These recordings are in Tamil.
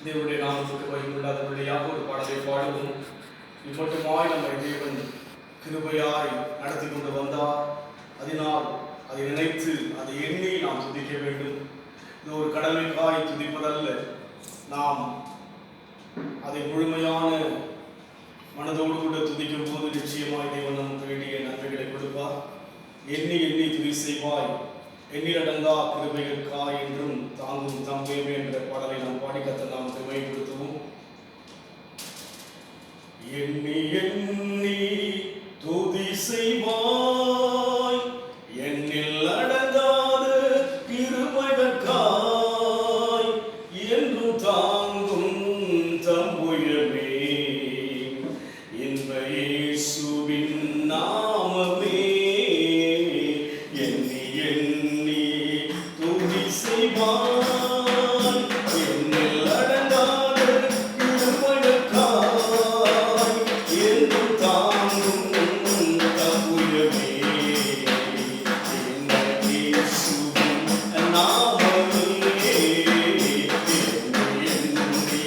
தேவனுடைய நாமத்துக்கு மகிமையுண்டாதவருடைய யாக்கோபு பாடலை பாடுவோம். இம்மட்டுமாய் நம்மை தேவன் கிருபையாய் நடத்தி கொண்டு வந்தார். அதனால் அதை நினைத்து அதை எண்ணி நாம் துதிக்க வேண்டும். இது ஒரு கடமைக்காய் துதிப்பதல்ல, நாம் அதை முழுமையான மனதோடு கூட துதிக்கும் போது நிச்சயமாய் தேவன் நமக்கு வேண்டிய நன்மைகளை கொடுப்பார். எண்ணி எண்ணி துதி செய்வாய், எண்ணிலடங்கா கிருபைகளுக்காய் என்றும் தாங்கும் தம்பேமே என்ற பாடலை நாம் பாடி கர்த்தர் நாமத்தை மகிமைப்படுத்துவோம். எண்ணி எண்ணி துதி செய்வாய், எண்ணில் அடங்காத கிருபைகளுக்காய் என்றும் தாங்கும் தம்புயமே இன்ப இயேசுவின் நாமமே. எண்ணி எண்ணி துதி செய்வாய், எண்ணில் அடங்காத கிருபைகளுக்காய் என்றும் தாங்கும் தம்புயமே இன்ப இயேசுவின் நாமமே. எண்ணி எண்ணி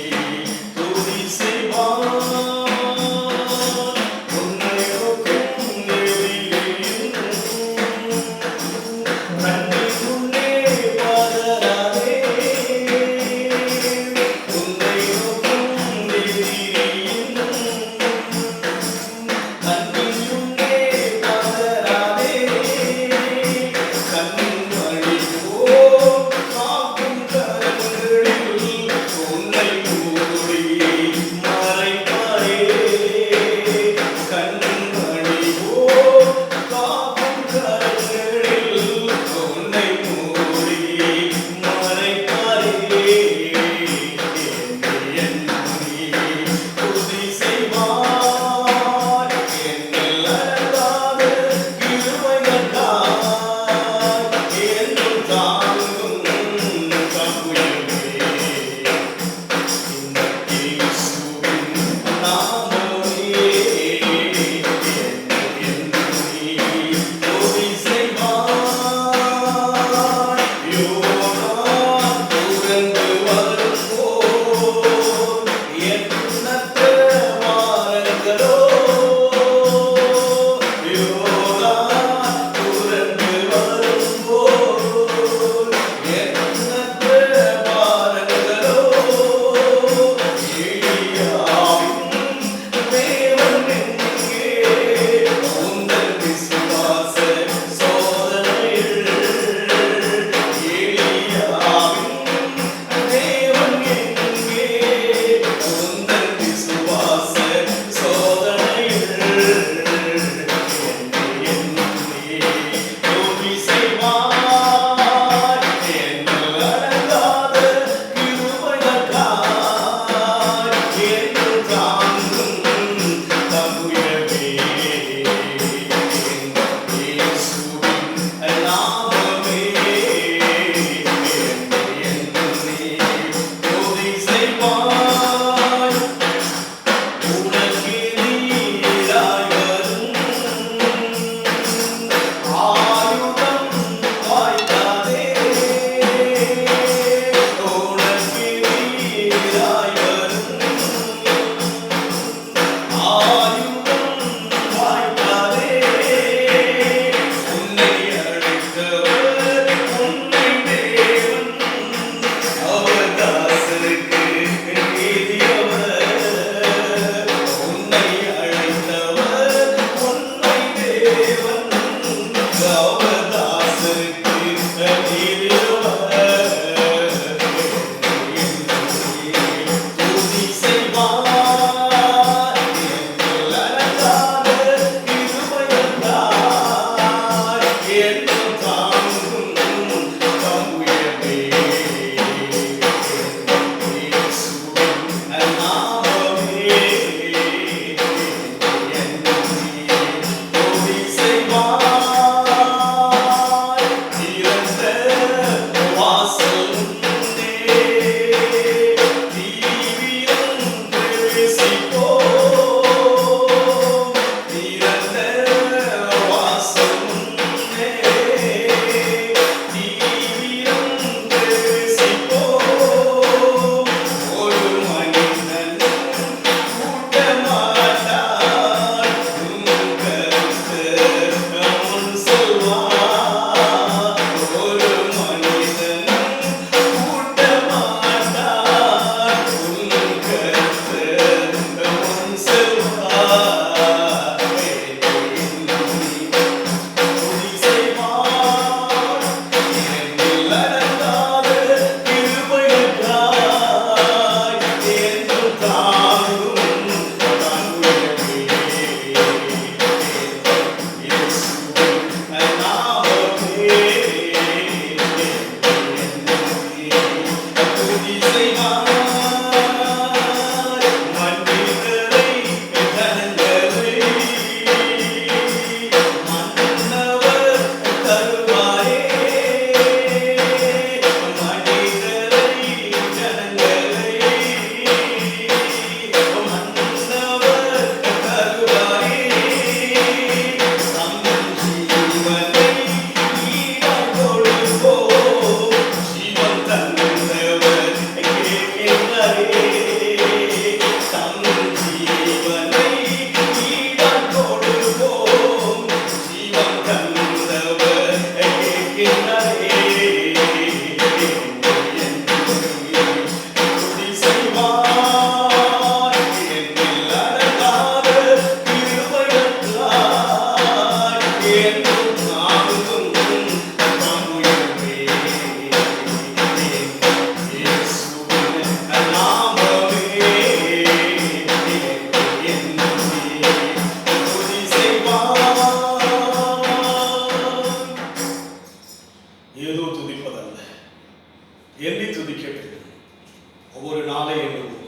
நாளை எண்ணுவோம்,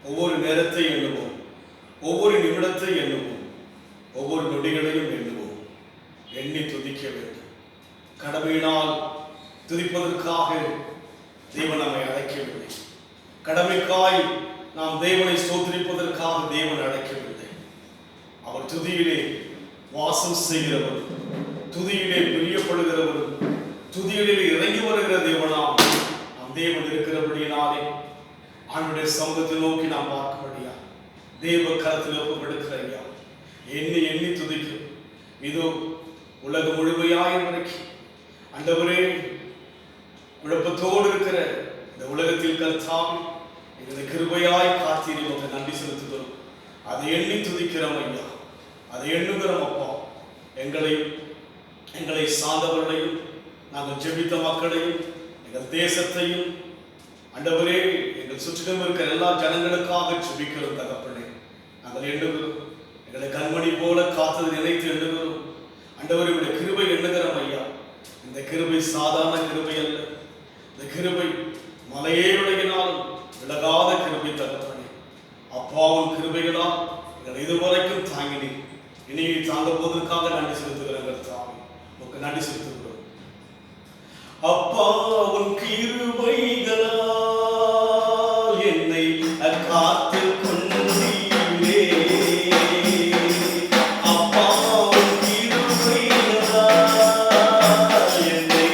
ஒவ்வொரு நேரத்தை எண்ணுவோம், ஒவ்வொரு நிமிடத்தை எண்ணுவோம், ஒவ்வொரு நொடிகளையும் எண்ணுவோம். எண்ணி துதிக்க வேண்டும். கடமையினால் துதிப்பதற்காக தேவன் நம்மை அழைக்கவில்லை. கடமைக்காய் நாம் தேவனை ஸ்தோத்திரிப்பதற்காக தேவன் அழைக்கவில்லை. அவர் துதியிலே வாசம் செய்கிறவர், துதியிலே பிரியப்படுகிறவர், துதியிலே இறங்கி வருகிற தேவனாம் நாம் தேவன் இருக்கிறபடியினாலே ஆண்டுடைய சமூகத்தை நோக்கி நாம் பார்க்கபடியா தேவ கரத்தில் ஒப்புக்கொடுக்கிற ஐயா, எண்ணி எண்ணி துதிக்கும். இதோ உலகம் முழுமையாய் வரைக்கும் ஆண்டவரே குழப்பத்தோடு இருக்கிற இந்த உலகத்தில் கர்த்தாவே எங்களை கிருபையாய் காத்தீர், உமக்கு நன்றி செலுத்துகிறோம். அதை எண்ணி துதிக்கிறோம் ஐயா, அதை எண்ணுகிறோம் அப்பா. எங்களை சார்ந்தவர்களையும், நாங்கள் ஜெபித்த மக்களையும், எங்கள் தேசத்தையும் ஆண்டவரே எங்கள் சுற்றிலும் இருக்கிற எல்லா ஜனங்களுக்காக ஜெபிக்கிறோம் தகப்பனே. நாங்கள் எண்ணுகிறோம், எங்களை கண்மணி போல காத்ததை நினைத்து எண்ணுகிறோம் ஆண்டவரே. உடைய கிருபை எண்ணுகிறோம் ஐயா. இந்த கிருபை சாதாரண கிருபை அல்ல. இந்த கிருபை மலையே விலகினாலும் விலகாத கிருபை தகப்பனே. அப்பாவும் கிருபைகளால் எங்களை இதுவரைக்கும் தாங்கினேன், இனி தாங்க போவதற்காக நன்றி செலுத்துகிறேன் கர்த்தாவே, உமக்கு நன்றி செலுத்துகிறோம். அப்பாவும் கிருபைகளால் என்னை காத்து கொண்டீரே, அப்பாவும் கிருபைகளால் என்னை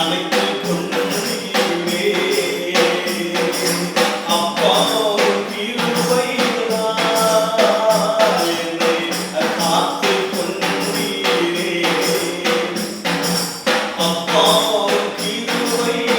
அணைத்து கொண்டீரே, அப்பாவும் கிருபைகளால் என்னை காத்து கொண்டீரே, அப்பாவும் கிருபைகளால்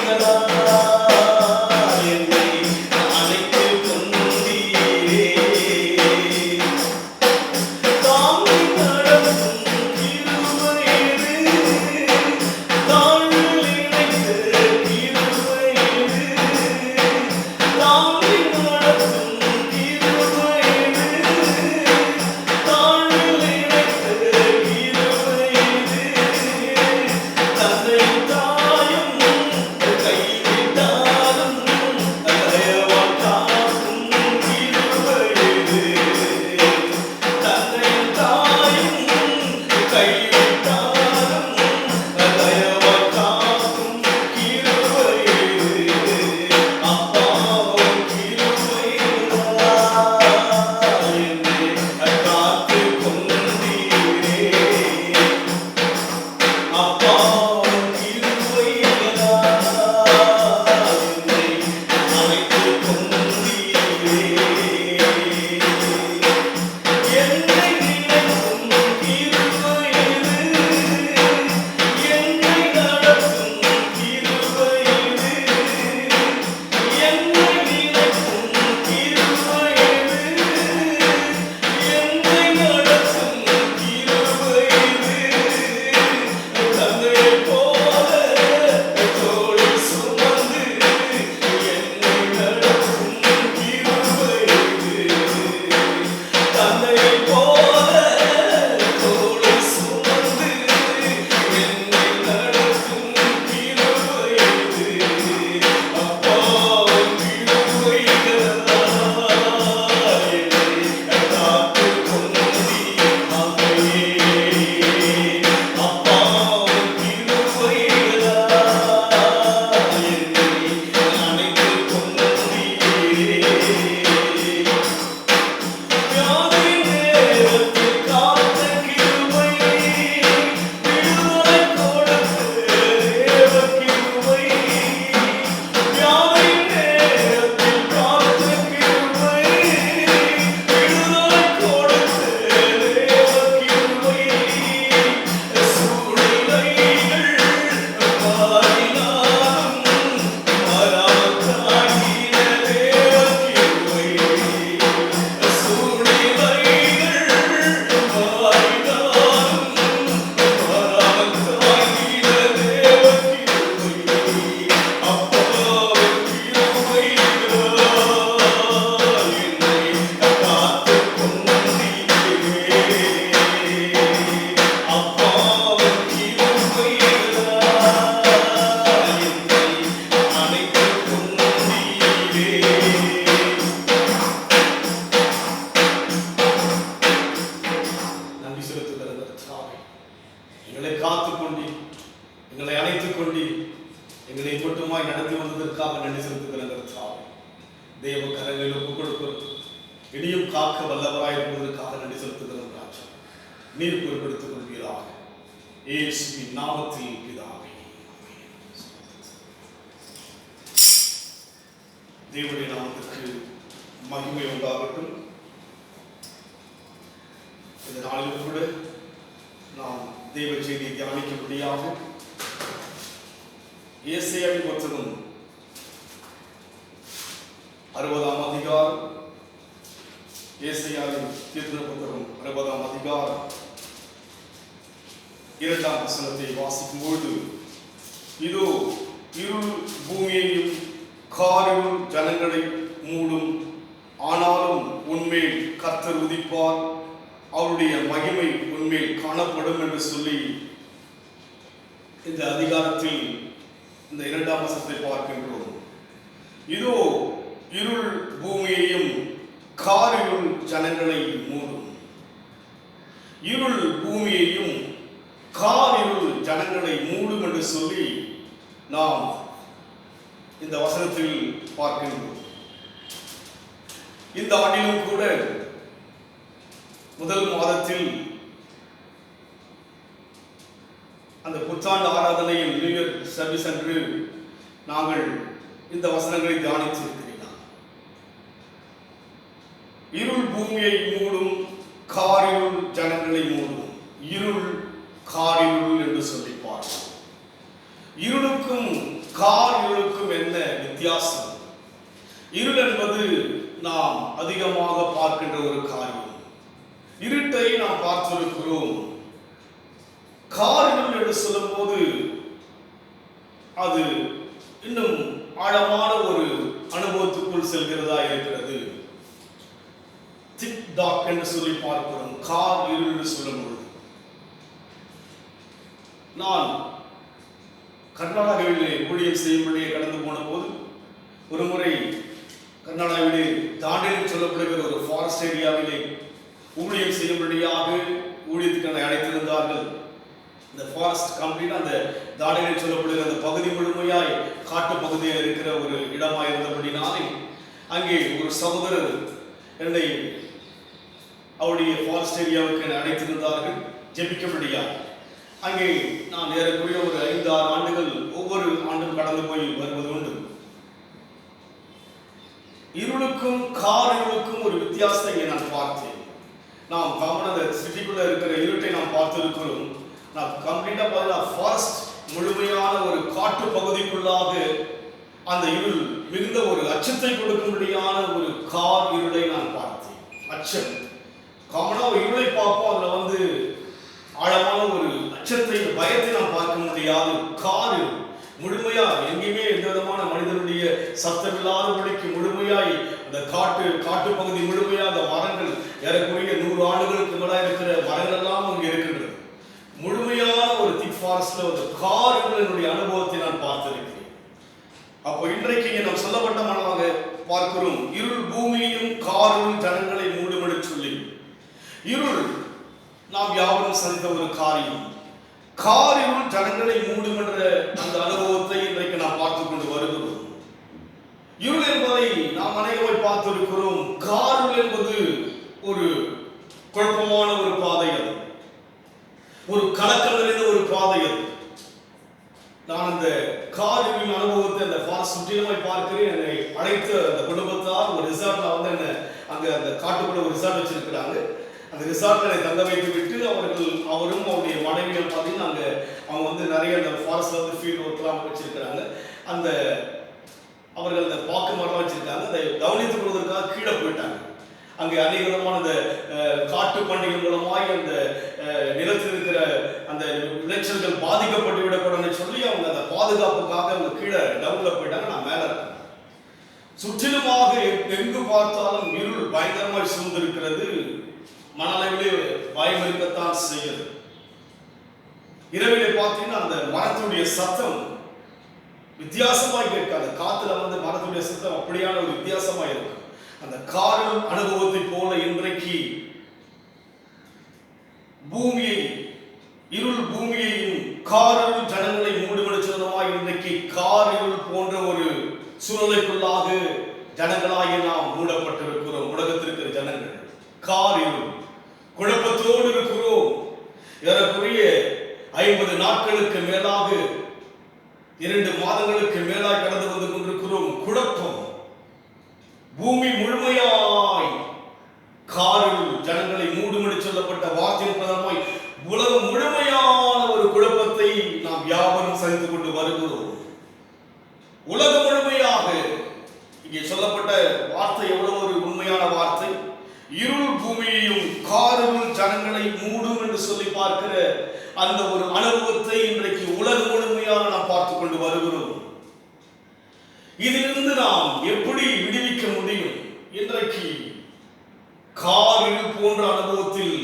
தேவ கரங்களில் ஒப்புக் கொடுக்கிறோம். இனியும் காக்க வல்லவராயிருப்பதற்காக நன்றி செலுத்துகிறோம் ராஜா. நீர் பொறுப்பெடுத்துக் கொள்வீராக. இயேசுவின் நாமத்தில் பிதாவே. தேவனுடைய நாமத்திற்கு மகிமை உண்டாகட்டும். இந்த நாளில் கூட நாம் தேவ செய்தியை தியானிக்கும்படியாக ஏசாயாவின் புத்தகம் 60ஆம் அதிகாரம், ஏசாயாவின் கீர்த்தன புத்தகம் 60ஆம் அதிகாரம் 2ஆம் வசனத்தை வாசிக்கும்போது, இதோ இருள் பூமியையும் காரிருள் ஜனங்களை மூடும், ஆனாலும் உன்மேல் கர்த்தர் உதிப்பார், அவருடைய மகிமை உன்மேல் காணப்படும் என்று சொல்லி இந்த அதிகாரத்தில் இந்த 2ஆம் வசனத்தை பார்க்கின்றோம். இதோ இருள் பூமியையும் காரிருள் ஜனங்களை மூடும். இருள் பூமியையும் காரிருள் ஜனங்களை மூடும் என்று சொல்லி நாம் இந்த வசனத்தில் பார்க்கின்றோம். இந்த ஆண்டிலும் கூட முதல் மாதத்தில் அந்த புத்தாண்டு ஆராதனையில் நியூ இயர் சர்வீஸ் அன்று நாங்கள் இந்த வசனங்களை தியானித்திருக்கிறோம். இருள் பூமியை மூடும், காரிருள் ஜனங்களை மூடும். இருள் காரிருள் என்று சொல்லி பார்ப்போம். இருளுக்கும் காரிருளுக்கும் என்ன வித்தியாசம்? இருள் என்பது நாம் அதிகமாக பார்க்கின்ற ஒரு காரியம். இருட்டை நாம் பார்த்திருக்கிறோம். காரிருள் என்று சொல்லும் போது அது இன்னும் ஆழமான ஒரு அனுபவத்துக்குள் செல்கிறதா இருக்கிறது. திக் டார்க் என்று சொல்லி பார்க்கிறோம். கார் இருள் என்று சொல்லும் பொழுது நான் கர்நாடகாவிலே ஊழியம் செய்யும்படியே கடந்து போன போது ஒரு முறை கர்நாடகாவிலே தாண்டில் சொல்லப்படுகிற ஒரு ஃபாரஸ்ட் ஏரியாவிலே ஊழியம் செய்யும்படியாக ஊழியத்துக்கு அழைத்திருந்தார்கள். இந்த ஃபாரஸ்ட் கம்ப்ளீட் அந்த தாண்டில் சொல்லப்படுகிற அந்த பகுதி முழுமையாய் காட்டு பகுதியில் இருக்கிற ஒரு இடமாக இருந்தபடினாலே அங்கே ஒரு சகோதரர் என்னை அவருடைய ஃபாரஸ்ட் ஏரியாவுக்கு அழைத்திருந்தார்கள் ஜெபிக்கும்படியாக. அங்கே நான் ஏறக்குறைய ஒரு 5-6 ஆண்டுகள் ஒவ்வொரு ஆண்டும் கடந்து போய் வருவது உண்டு. இருளுக்கும் காரிருளுக்கும் ஒரு வித்தியாசத்தை இங்கே நான் பார்த்தேன். நாம் கவன சிட்டிக்குள்ள இருக்கிற இருட்டை நாம் பார்த்திருக்கிறோம். நான் கம்ப்ளீட்டா பார்த்தா ஃபாரஸ்ட் முழுமையான ஒரு காட்டு பகுதிக்குள்ளாக அந்த இருள் மிகுந்த ஒரு அச்சத்தை கொடுக்கும்படியான ஒரு கார் இருளை நான் பார்த்தேன். அச்சம் காமனா ஒரு இருளை பார்ப்போம், அதுல வந்து ஆழமான ஒரு அச்சத்தை பயத்தை நாம் பார்க்க முடியாது. கார் முழுமையா எங்கேயுமே எந்த விதமான மனிதனுடைய சத்தமில்லாதபடிக்கு முழுமையாய் அந்த காட்டு பகுதி முழுமையாக அந்த மரங்கள் ஏறக்குறைய 100 ஆண்டுகளுக்கு மேல இருக்கிற மரங்கள் எல்லாம் அங்கே இருக்கின்றது. முழுமையான ஒரு திக் ஃபாரஸ்ட்ல ஒரு காரினுடைய அனுபவத்தை நான் பார்த்திருக்கிறேன். அப்போ இன்றைக்கு இங்கே நாம் சொல்லப்பட்ட மனமாக பார்க்கிறோம், இருள் பூமியையும் காரிருள் ஜனங்களை மூடும் என்று சொல்லி. இருள் நாம் யாவரும் சந்தித்த ஒரு காரியம். காரிருள் ஜனங்களை மூடும் என்ற அந்த அனுபவத்தை இன்றைக்கு நாம் பார்த்துக் கொண்டு வருகிறோம். இருள் என்பதை நாம் அனைவரை பார்த்திருக்கிறோம். காரிருள் என்பது ஒரு குழப்பமான ஒரு பாதை, அது ஒரு கலக்கம் நிறைந்த ஒரு பாதை. அது நான் அந்த காரிருளின் அனுபவத்தை அந்த ஃபாரஸ்ட் சுற்றிலுமாய் பார்க்கிறேன். என்னை அழைத்த அந்த குடும்பத்தார் ஒரு ரிசார்ட்ல வந்து என்ன அங்க அந்த காட்டுக்குள்ள ஒரு ரிசார்ட் வச்சிருக்கிறாங்க. அந்த ரிசார்ட்ல தங்க வைத்து விட்டு அவரும் அவருடைய மனைவிகள் பார்த்தீங்கன்னா அங்கே அவங்க வந்து நிறைய அந்த ஃபாரஸ்ட்ல வந்து ஃபீல்ட் ஒர்க்லாம் வச்சிருக்கிறாங்க. அந்த அவர்கள் அந்த பாக்கு மரம் வச்சிருக்காங்க. அதை கவனித்துக் கொள்வதற்காக கீழே போயிட்டாங்க. அங்கே அநேக விதமான அந்த காட்டு பண்டிகை மூலமாய் அந்த நிலத்தில் இருக்கிற அந்த விளைச்சல்கள் பாதிக்கப்பட்டு விடக்கூடாதுன்னு சொல்லி அவங்க அந்த பாதுகாப்புக்காக அவங்க கீழே டவுன்ல போயிட்டாங்க. நான் மேல இருக்கேன். சுற்றிலுமாக எங்கு பார்த்தாலும் இருள் பயங்கரமாய் சூழ்ந்திருக்கிறது. மனளவிலே பயம் இருக்கத்தான் செய்யுது. இரவிலே பார்த்தீங்கன்னா அந்த மரத்துடைய சத்தம் வித்தியாசமாய் கேட்காது. காத்துல வந்து மரத்துடைய சத்தம் அப்படியான ஒரு வித்தியாசமாய் இருக்கு. அந்த காரிருள் அனுபவத்தை போல இன்றைக்கு பூமியை இருள் பூமியையும் காரிருள் ஜனங்களை மூடுமடிச்சதுமாய் இன்றைக்கு காரிருள் போன்ற ஒரு சூழலுக்குள்ளாக ஜனங்களாகி நாம் மூடப்பட்டிருக்கிறோம். உலகத்திற்கிற ஜனங்கள் காரில் குழப்பத்தோடு இருக்கிறோம். ஏறக்குறைய 50 நாட்களுக்கு மேலாக 2 மாதங்களுக்கு மேலாக கடந்து வந்து கொண்டிருக்கிறோம். குழப்பம் பூமி முழுமையாய் காரில் ஜனங்களை மூடும் என்று சொல்லப்பட்ட வார்த்தையின் பிரதமாய் உலகம் முழுமையான ஒரு குழப்பத்தை நாம் யாவரும் சந்தித்துக் கொண்டு வருகிறோம். உலகம் முழுமையாக இங்கே சொல்லப்பட்ட வார்த்தை எவ்வளவு ஒரு உண்மையான வார்த்தை. இருள் பூமியையும் காரில் ஜனங்களை மூடும் என்று சொல்லி பார்க்கிற அந்த ஒரு அனுபவத்தை இன்றைக்கு உலகம் முழுமையாக நாம் பார்த்துக் கொண்டு வருகிறோம். இதிலிருந்து நாம் எப்படி விடுவிக்க முடியும்? இன்றைக்கு காரில் போன்ற அனுபவத்தில்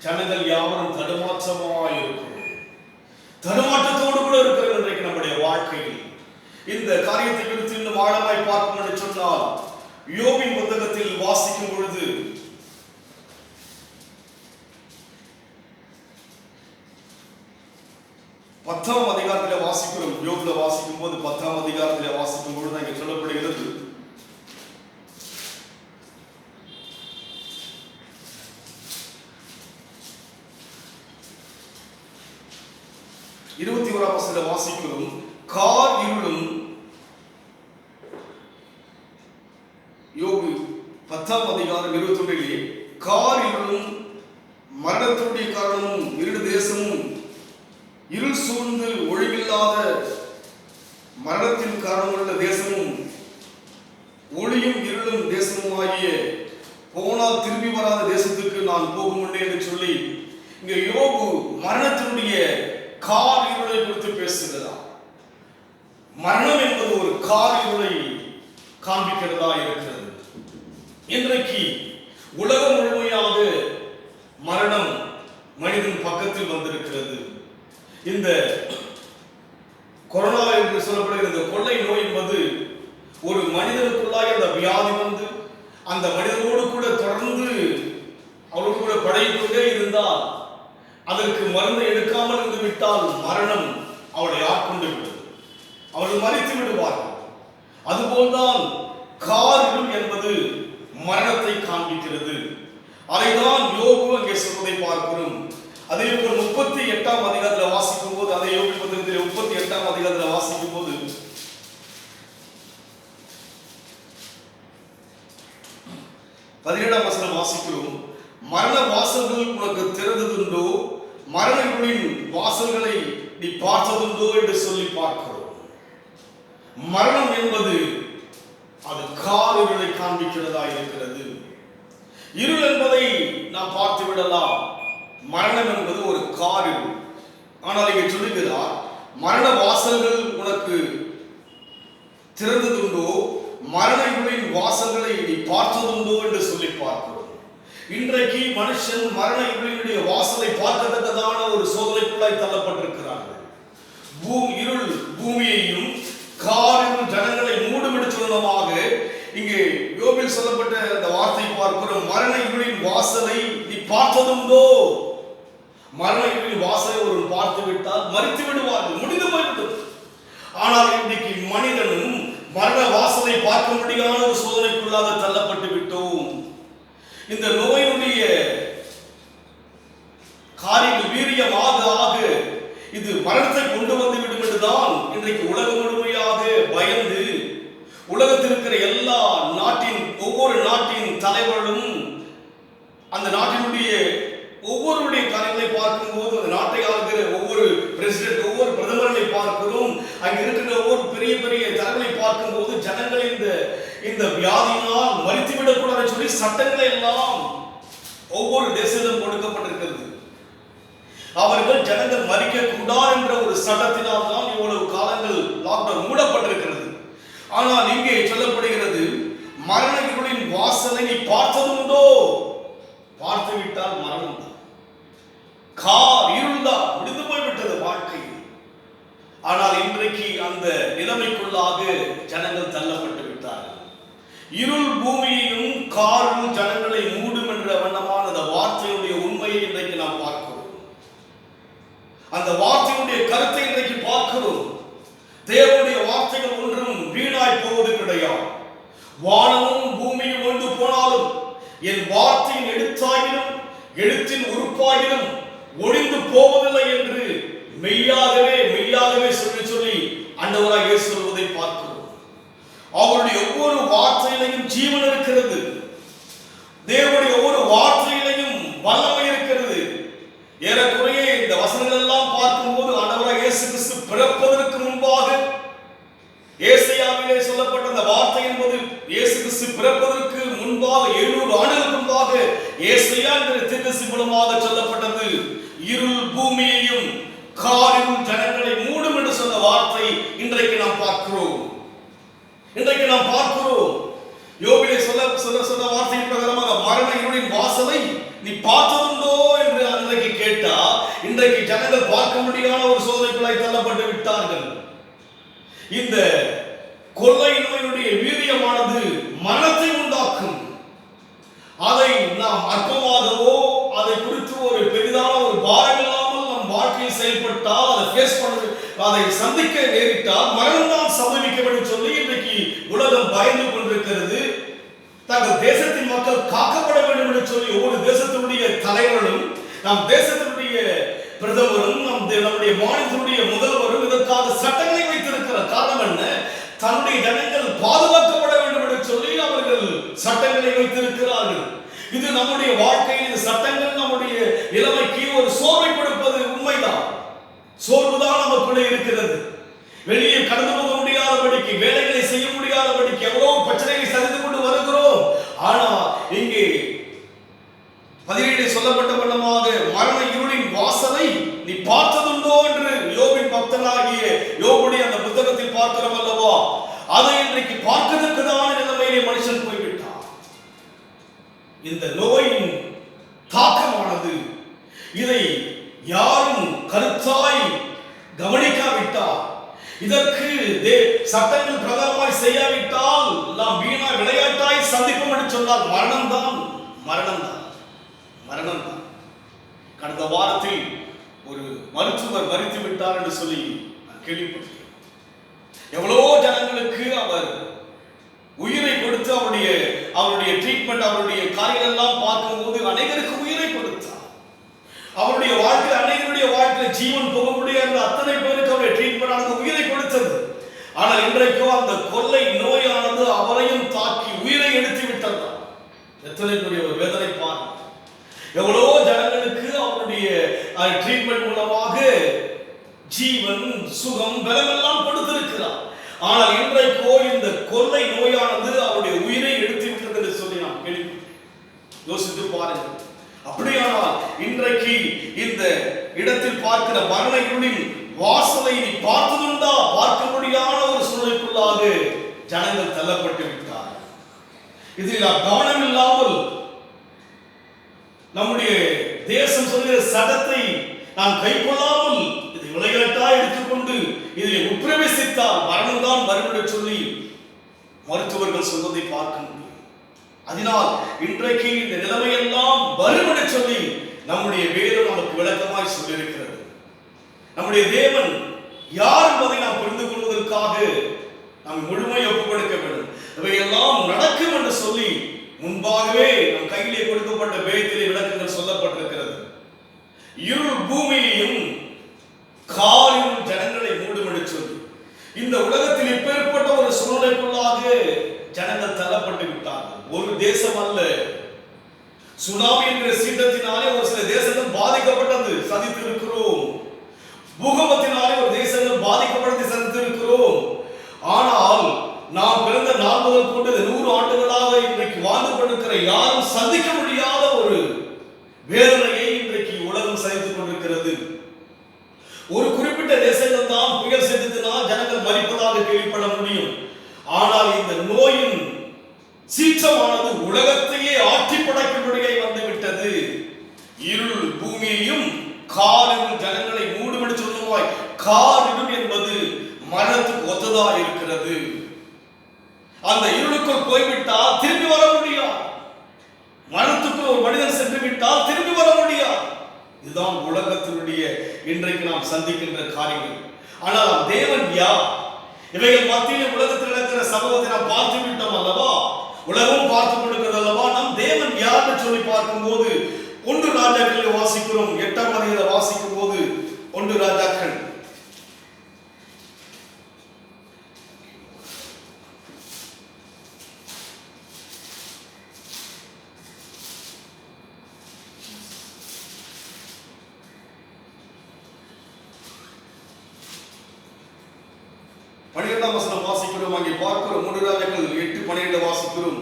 ஜனங்கள் யாவரும் தடுமாற்றமாய் இருக்கிறோம். தடுமாற்றத்தோடு கூட இருக்கிறது இன்றைக்கு நம்முடைய வாழ்க்கையில். இந்த காரியத்தை குறித்து இன்னும் ஆழமாய் பார்க்கும் என்று சொன்னால் யோபின் புத்தகத்தில் வாசிக்கும் பொழுது 10ஆம் அதிகாரத்தில் வாசிக்கிறோம். யோபுல வாசிக்கும் போது 10ஆம் அதிகாரத்தில் வாசிக்கும் பொழுது இங்கே சொல்லப்படுகிறது, இருபத்தி 1ஆம் வசனத்தில் வாசிக்கிறோம், கார் இருளும். யோபு 10ஆம் அதிகாரம் 21 கார் இருளும் மரணத்துடைய காரணமும் இருடு தேசமும் இருள் சூழ்ந்து ஒளியில்லாத மரணத்தின் காரணமுள்ள தேசமும் ஒளியும் இருளும் தேசமும் ஆகிய போனால் திரும்பி வராத தேசத்துக்கு நான் போகும் என்று சொல்லி இங்க யோபு மரணத்தினுடைய கார் இருளை குறித்து பேசுகிறார். மரணம் என்பது ஒரு கார் இருளை காண்பிக்கிறதா இருக்கிறது. இன்றைக்கு உலகம் முழுமையாக மரணம் மனிதன் பக்கத்தில் வந்திருக்கிறது. இந்த கொரோனா என்று சொல்லப்படுகிற இந்த கொள்ளை நோய் என்பது ஒரு மனிதனுக்குள்ளாக அந்த வியாதி வந்து அந்த மனிதனோடு கூட தொடர்ந்து அவரோடு கூட பழகிக்கொண்டே இருந்தால், அதற்கு மருந்து எடுக்காமல் இருந்து விட்டால் மரணம் அவளை ஆட்கொண்டு விடும், அவர்கள் மறித்து விடுவார்கள். அதுபோல்தான் காரிலும் என்பது மரணத்தை காண்பிக்கிறது. அதைதான் யோபு அங்கே சொல்வதை பார்க்கிறோம். அதே போல் 38ஆம் அதிகாரத்தில் வாசிக்கும் போது, அதே யோபு புத்தகத்தில் 38ஆம் அதிகாரத்தில் வாசிக்கும் போது 17ஆம் வசனம் வாசிக்கிறோம், மரண வாசல்கள் உனக்கு திறந்ததுண்டோ, மரண இருளின் வாசல்களை நீ பார்த்ததுண்டோ என்று சொல்லி பார்க்கிறோம். மரணம் என்பது அது கார் இருளை காண்பிக்கிறதா இருக்கிறது. இருள் என்பதை நாம் பார்த்து விடலாம். மரணம் என்பது ஒரு கார் இருள். ஆனால் இங்கே சொல்லுகிறார், மரண வாசல்கள் உனக்கு திறந்ததுண்டோ, மரண இருளின் வாசல்களை நீ பார்த்ததுண்டோ என்று சொல்லி பார்க்கிறோம். இன்றைக்கு மனுஷன் மரண இருளினுடைய வாசலை பார்க்கத்தக்கதான ஒரு சோதனைக்குள்ளாய் தள்ளப்பட்டிருக்கிறார்கள். இருள் பூமியையும் காரில் ஜனங்களை மூடும் என்று சொன்னதாக இங்கே யோபில் சொல்லப்பட்ட அந்த வார்த்தை பார்க்கிறோம். மரண இருளின் வாசலை நீ பார்த்ததுண்டோ. மரண இருளின் வாசலை ஒரு பார்த்து விட்டால் மறித்து விடுவார்கள், முடிந்து போய்விட்டது. ஆனால் இன்றைக்கு மனிதனும் மரண வாசலை பார்க்க முடியாத ஒரு சோதனைக்குள்ளாக தள்ளப்பட்டு விட்டோம். இந்த நோயினுடைய காரியங்கள் வீரியமாக ஆக இது மரணத்தை கொண்டு வந்து விடும் என்றுதான் இன்றைக்கு உலகம் முழுமையாக பயந்து, உலகத்தில் இருக்கிற எல்லா நாட்டின் ஒவ்வொரு நாட்டின் தலைவர்களும் அந்த நாட்டினுடைய ஒவ்வொருடைய காரியங்களை பார்க்கும் போது, அந்த நாட்டை ஆளுகிற ஒவ்வொரு பிரசிடென்ட், ஒவ்வொரு பிரதமர்களை பார்க்கிறோம். அங்க இருக்கிற ஒவ்வொரு பெரிய பெரிய தலைவர்களை பார்க்கும் போது ஜனங்கள் இந்த வியாதியினால் மறித்துவிடக்கூடாது சொல்லி சட்டங்களை எல்லாம் ஒவ்வொரு தேசத்திலும் கொடுக்கப்பட்டிருக்கிறது. அவர்கள் ஜனங்கள் மறிக்க கூடாது என்ற ஒரு சட்டத்தினால் தான் இவ்வளவு காலங்கள் லாக்டவுன் மூடப்பட்டிருக்கிறது. ஆனால் இங்கே சொல்லப்படுகிறது, மரண இருளின் வாசலை நீ பார்த்ததுண்டோ. பார்த்து விட்டால் மரணம் தான், கார் இருள் தான், முடிந்து போய்விட்டது வாழ்க்கை. ஆனால் இன்றைக்கு அந்த நிலைமைக்குள்ளாக ஜனங்கள் தள்ளப்பட்டு விட்டார்கள். இருள் பூமியையும் காரும் ஜனங்களை மூடும் என்ற வண்ணமான அந்த வார்த்தையுடைய உண்மையை இன்றைக்கு நாம் பார்க்கிறோம். அந்த வார்த்தையுடைய கருத்தை இன்றைக்கு பார்க்கிறோம். தேவனுடைய வார்த்தைகள் ஒன்றும் வீணாய் போவது கிடையாது. வானமும் பூமியும் ஒன்று போனாலும் என் வார்த்தையின் எழுத்தாயினும் எழுத்தின் உறுப்பாயினும் ஒழிந்து போவதில்லை என்று மெய்யாகவே மெய்யாகவே சொல்லி ஆண்டவராக இயேசு சொல்வதை பார்க்கிறோம். அவருடைய ஒவ்வொரு வார்த்தையிலையும் ஜீவன் இருக்கிறது. தேவனுடைய ஒவ்வொரு வார்த்தையிலையும் வல்லமை இருக்கிறது. ஏறக்குறைய இந்த வசனங்கள் எல்லாம் பார்க்கும்போது ஆண்டவராக இயேசு கிறிஸ்து பிறப்பதற்கு முன்பாக ஏசாயாவிலே சொல்லப்பட்ட அந்த வார்த்தை என்பது இயேசு கிறிஸ்து பிறப்பதற்கு முன்பாக 700 ஆண்டுகளுக்கு முன்பாக ஏசாயா என்ற தீர்க்கதரிசி மூலமாக சொல்லப்பட்டது. இருள் பூமியையும் காரிருள் ஜனங்களை மூடும் என்று சொன்ன வார்த்தை இன்றைக்கு நாம் பார்க்கிறோம். யோபிலே சொன்ன வார்த்தையின் பிரகாரமாக மரண இருளின் வாசலை நீ பார்த்ததுண்டோ என்று அன்றைக்கு கேட்டா, இன்றைக்கு ஜனங்கள் பார்க்க முடியாத ஒரு சோதனைக்குள்ளாய் தள்ளப்பட்டு விட்டார்கள். இந்த கொள்ளை நோயினுடைய வீரியமானது மரணத்தை உண்டாக்கும். அதை நாம் அற்பமாகவோ அதை குறித்து ஒரு பெரிதான ஒரு பாரம் இல்லாமல் நம் வாழ்க்கையில் செயல்பட்டால் அதை சந்திக்க நேரிட்டால் மரணம் தான் சம்பவிக்க வேண்டும் சொல்லி இன்றைக்கு உலகம் பயந்து கொண்டிருக்கிறது. தங்கள் தேசத்தின் மக்கள் காக்கப்பட வேண்டும் என்று சொல்லி ஒவ்வொரு தேசத்தினுடைய தலைவர்களும் நம் தேசத்தினுடைய பிரதமரும் நம்முடைய மாநிலத்தினுடைய முதல்வரும் இதற்காக சட்டங்களை வைத்திருக்கிறார். காரணம் என்ன? தன்னுடைய ஜனங்கள் பாதுகாக்கப்பட வேண்டும் என்று சொல்லி அவர்கள் சட்டங்களை வைத்திருக்கிறார்கள். இது நம்முடைய வாழ்க்கையில் இந்த சட்டங்கள் நம்முடைய இளமைக்கு ஒரு சோர்வை கொடுப்பது உண்மைதான். சோர்வுதான் நமக்குள்ளே இருக்கிறது. வெளியே கடந்து போக முடியாதபடிக்கு, வேலைகளை செய்ய முடியாதபடிக்கு எவ்வளவு பிரச்சனைகளை சந்தித்து கொண்டு வருகிறோம். ஆனால் இங்கே 17 சொல்லப்பட்ட வண்ணமாக மரண இருளின் வாசலை நீ பார்த்ததுண்டோ என்று யோபின் பக்தனாகிய யோபுடைய அந்த புத்தகத்தில் பார்க்கிறோம் அல்லவா? அதை இன்றைக்கு பார்க்கிறதுக்குதான் நிலைமையிலே மனுஷன் போய்விட்டான். இந்த நோயின் தாக்கமானது இதை யாரும் கருத்தாய் கவனிக்காவிட்டால், இதற்கு சட்டங்கள் பிரகாரமாய் செய்யாவிட்டால் நாம் வீணா விளையாட்டாய் சந்திப்போம் என்று சொன்னால் மரணம் தான். கடந்த வாரத்தில் ஒரு மருத்துவர் மரித்து விட்டார் என்று சொல்லி நான் கேள்விப்பட்டேன். எவ்வளவோ ஜனங்களுக்கு அவர் உயிரை கொடுத்து அவருடைய ட்ரீட்மெண்ட், அவருடைய காரியங்கள் எல்லாம் பார்க்கும்போது அநேகருக்கு உயிரை கொடுத்தார். அவருடைய வாழ்க்கையில் அநேகருடைய வாழ்க்கையில் ஜீவன் போக முடியாத அத்தனை பேருக்கு அவருடைய ட்ரீட்மெண்ட் ஆனது உயிரை கொடுத்தது. ஆனால் இன்றைக்கோ அந்த கொள்ளை நோயானது அவரையும் தாக்கி உயிரை எடுத்து விட்டது. எத்தனை பெரிய ஒரு வேதனை பாருங்கள். எவ்வளவோ ஜனங்களுக்கு அவருடைய ட்ரீட்மெண்ட் மூலமாக ஜீவன், சுகம், பலம் எல்லாம் கொடுத்திருக்கிறார். ஆனால் இன்றைக்கோ இந்த கொள்ளை நோயானது அவருடைய உயிரை எடுத்து விட்டது என்று சொல்லி நாம் கேள்விப்பட்டோம். யோசித்து பாருங்கள். அப்படியானால் இன்றைக்கு இந்த இடத்தில் பார்க்கிற மரண இருளின் வாசலை நீ பார்த்ததுண்டா? பார்க்க முடியாத ஒரு சூழலுக்குள்ளாக ஜனங்கள் தள்ளப்பட்டு விட்டார். இதில் கவனம் இல்லாமல் நம்முடைய தேசம் சொல்கிற சட்டத்தை நாம் கைக்கொள்ளாமல் இதை விளையாட்டா எடுத்துக்கொண்டு இதில் உட்பிரவேசித்தால் மரணம் தான் வரும் என்று சொல்லி மருத்துவர்கள் சொல்வதை பார்க்க முடியும். அதனால் இன்றைக்கு இந்த நிலைமையெல்லாம் வரும் என்று சொல்லி நம்முடைய வேதம் நமக்கு விளக்கமாய் சொல்லியிருக்கிறது. நம்முடைய தேவன் யார் என்பதை நாம் புரிந்து கொள்வதற்காக நாம் முழுமையை ஒப்புக் கொடுக்க வேண்டும். இவையெல்லாம் நடக்கும் என்று சொல்லி முன்பாகவே நம் கையிலே கொடுக்கப்பட்ட வேதத்திலே விளக்கங்கள் சொல்லப்பட்டிருக்கிறது. இருள் பூமியையும் காரிருள் ஜனங்களை மூடும் என்று சொல்லி இந்த உலகத்தில் இப்பேற்பட்ட ஒரு சூழ்நிலைக்குள்ளாக ஜனங்கள் தள்ளப்பட்டு விட்டார்கள். ஒரு தேசம் அல்ல, சுனாமி என்கிற சீற்றத்தினாலே ஒரு சில தேசங்கள் பாதிக்கப்பட்டது, சந்தித்திருக்கிறோம். பூகம்பத்தினாலே ஒரு தேசங்கள் பாதிக்கப்பட்டது, சந்தித்திருக்கிறோம். ஆனால் நாம் பிறந்த நாள் முதல் கொண்டு 100 ஆண்டுகளாக இன்றைக்கு வாழ்ந்து கொண்டிருக்கிற யாரும் சந்திக்க முடியாத ஒரு வேதனையை இன்றைக்கு உலகம் சந்தித்துக் கொண்டிருக்கிறது. ஒரு குறிப்பிட்ட தேசங்கள் தான் புயல் செலுத்தினால் ஜனங்கள் மரிப்பதாக கேள்விப்பட முடியும். ஆனால் இந்த நோயின் சீற்றமானது உலகத்தையே ஆட்டி படைக்கும்படியாக வந்துவிட்டது. இருள் பூமியையும் காரிருள் ஜனங்களை மூடும் என்று சொல்லுவாய். காரிருள் என்பது மரணத்துக்கு ஒத்ததா இருக்கிறது. அந்த இருளுக்குள் போய்விட்டால் திரும்பி வர முடியாது. மரணத்துக்குள் ஒரு மனிதன் சென்று விட்டால் திரும்பி வர முடியாது. இதுதான் உலகத்தினுடைய இன்றைக்கு நாம் சந்திக்கின்ற காரியங்கள். ஆனால் தேவன் யார்? இவைகள் மத்தியில் உலகத்தில் இருக்கிற சமூகத்தை நாம் பார்த்து விட்டோம் அல்லவா? சொல்லி பார்க்கும்போது 1 ராஜாக்கள் வாசிக்கிறோம். 8ஆம் அதிகாரத்தை வாசிக்கும் போது 1 ராஜாக்கள் வாசிக்கிறோம். அங்கே பார்க்கிறோம் 1 ராஜாக்கள் 8:12 வாசிக்கிறோம்.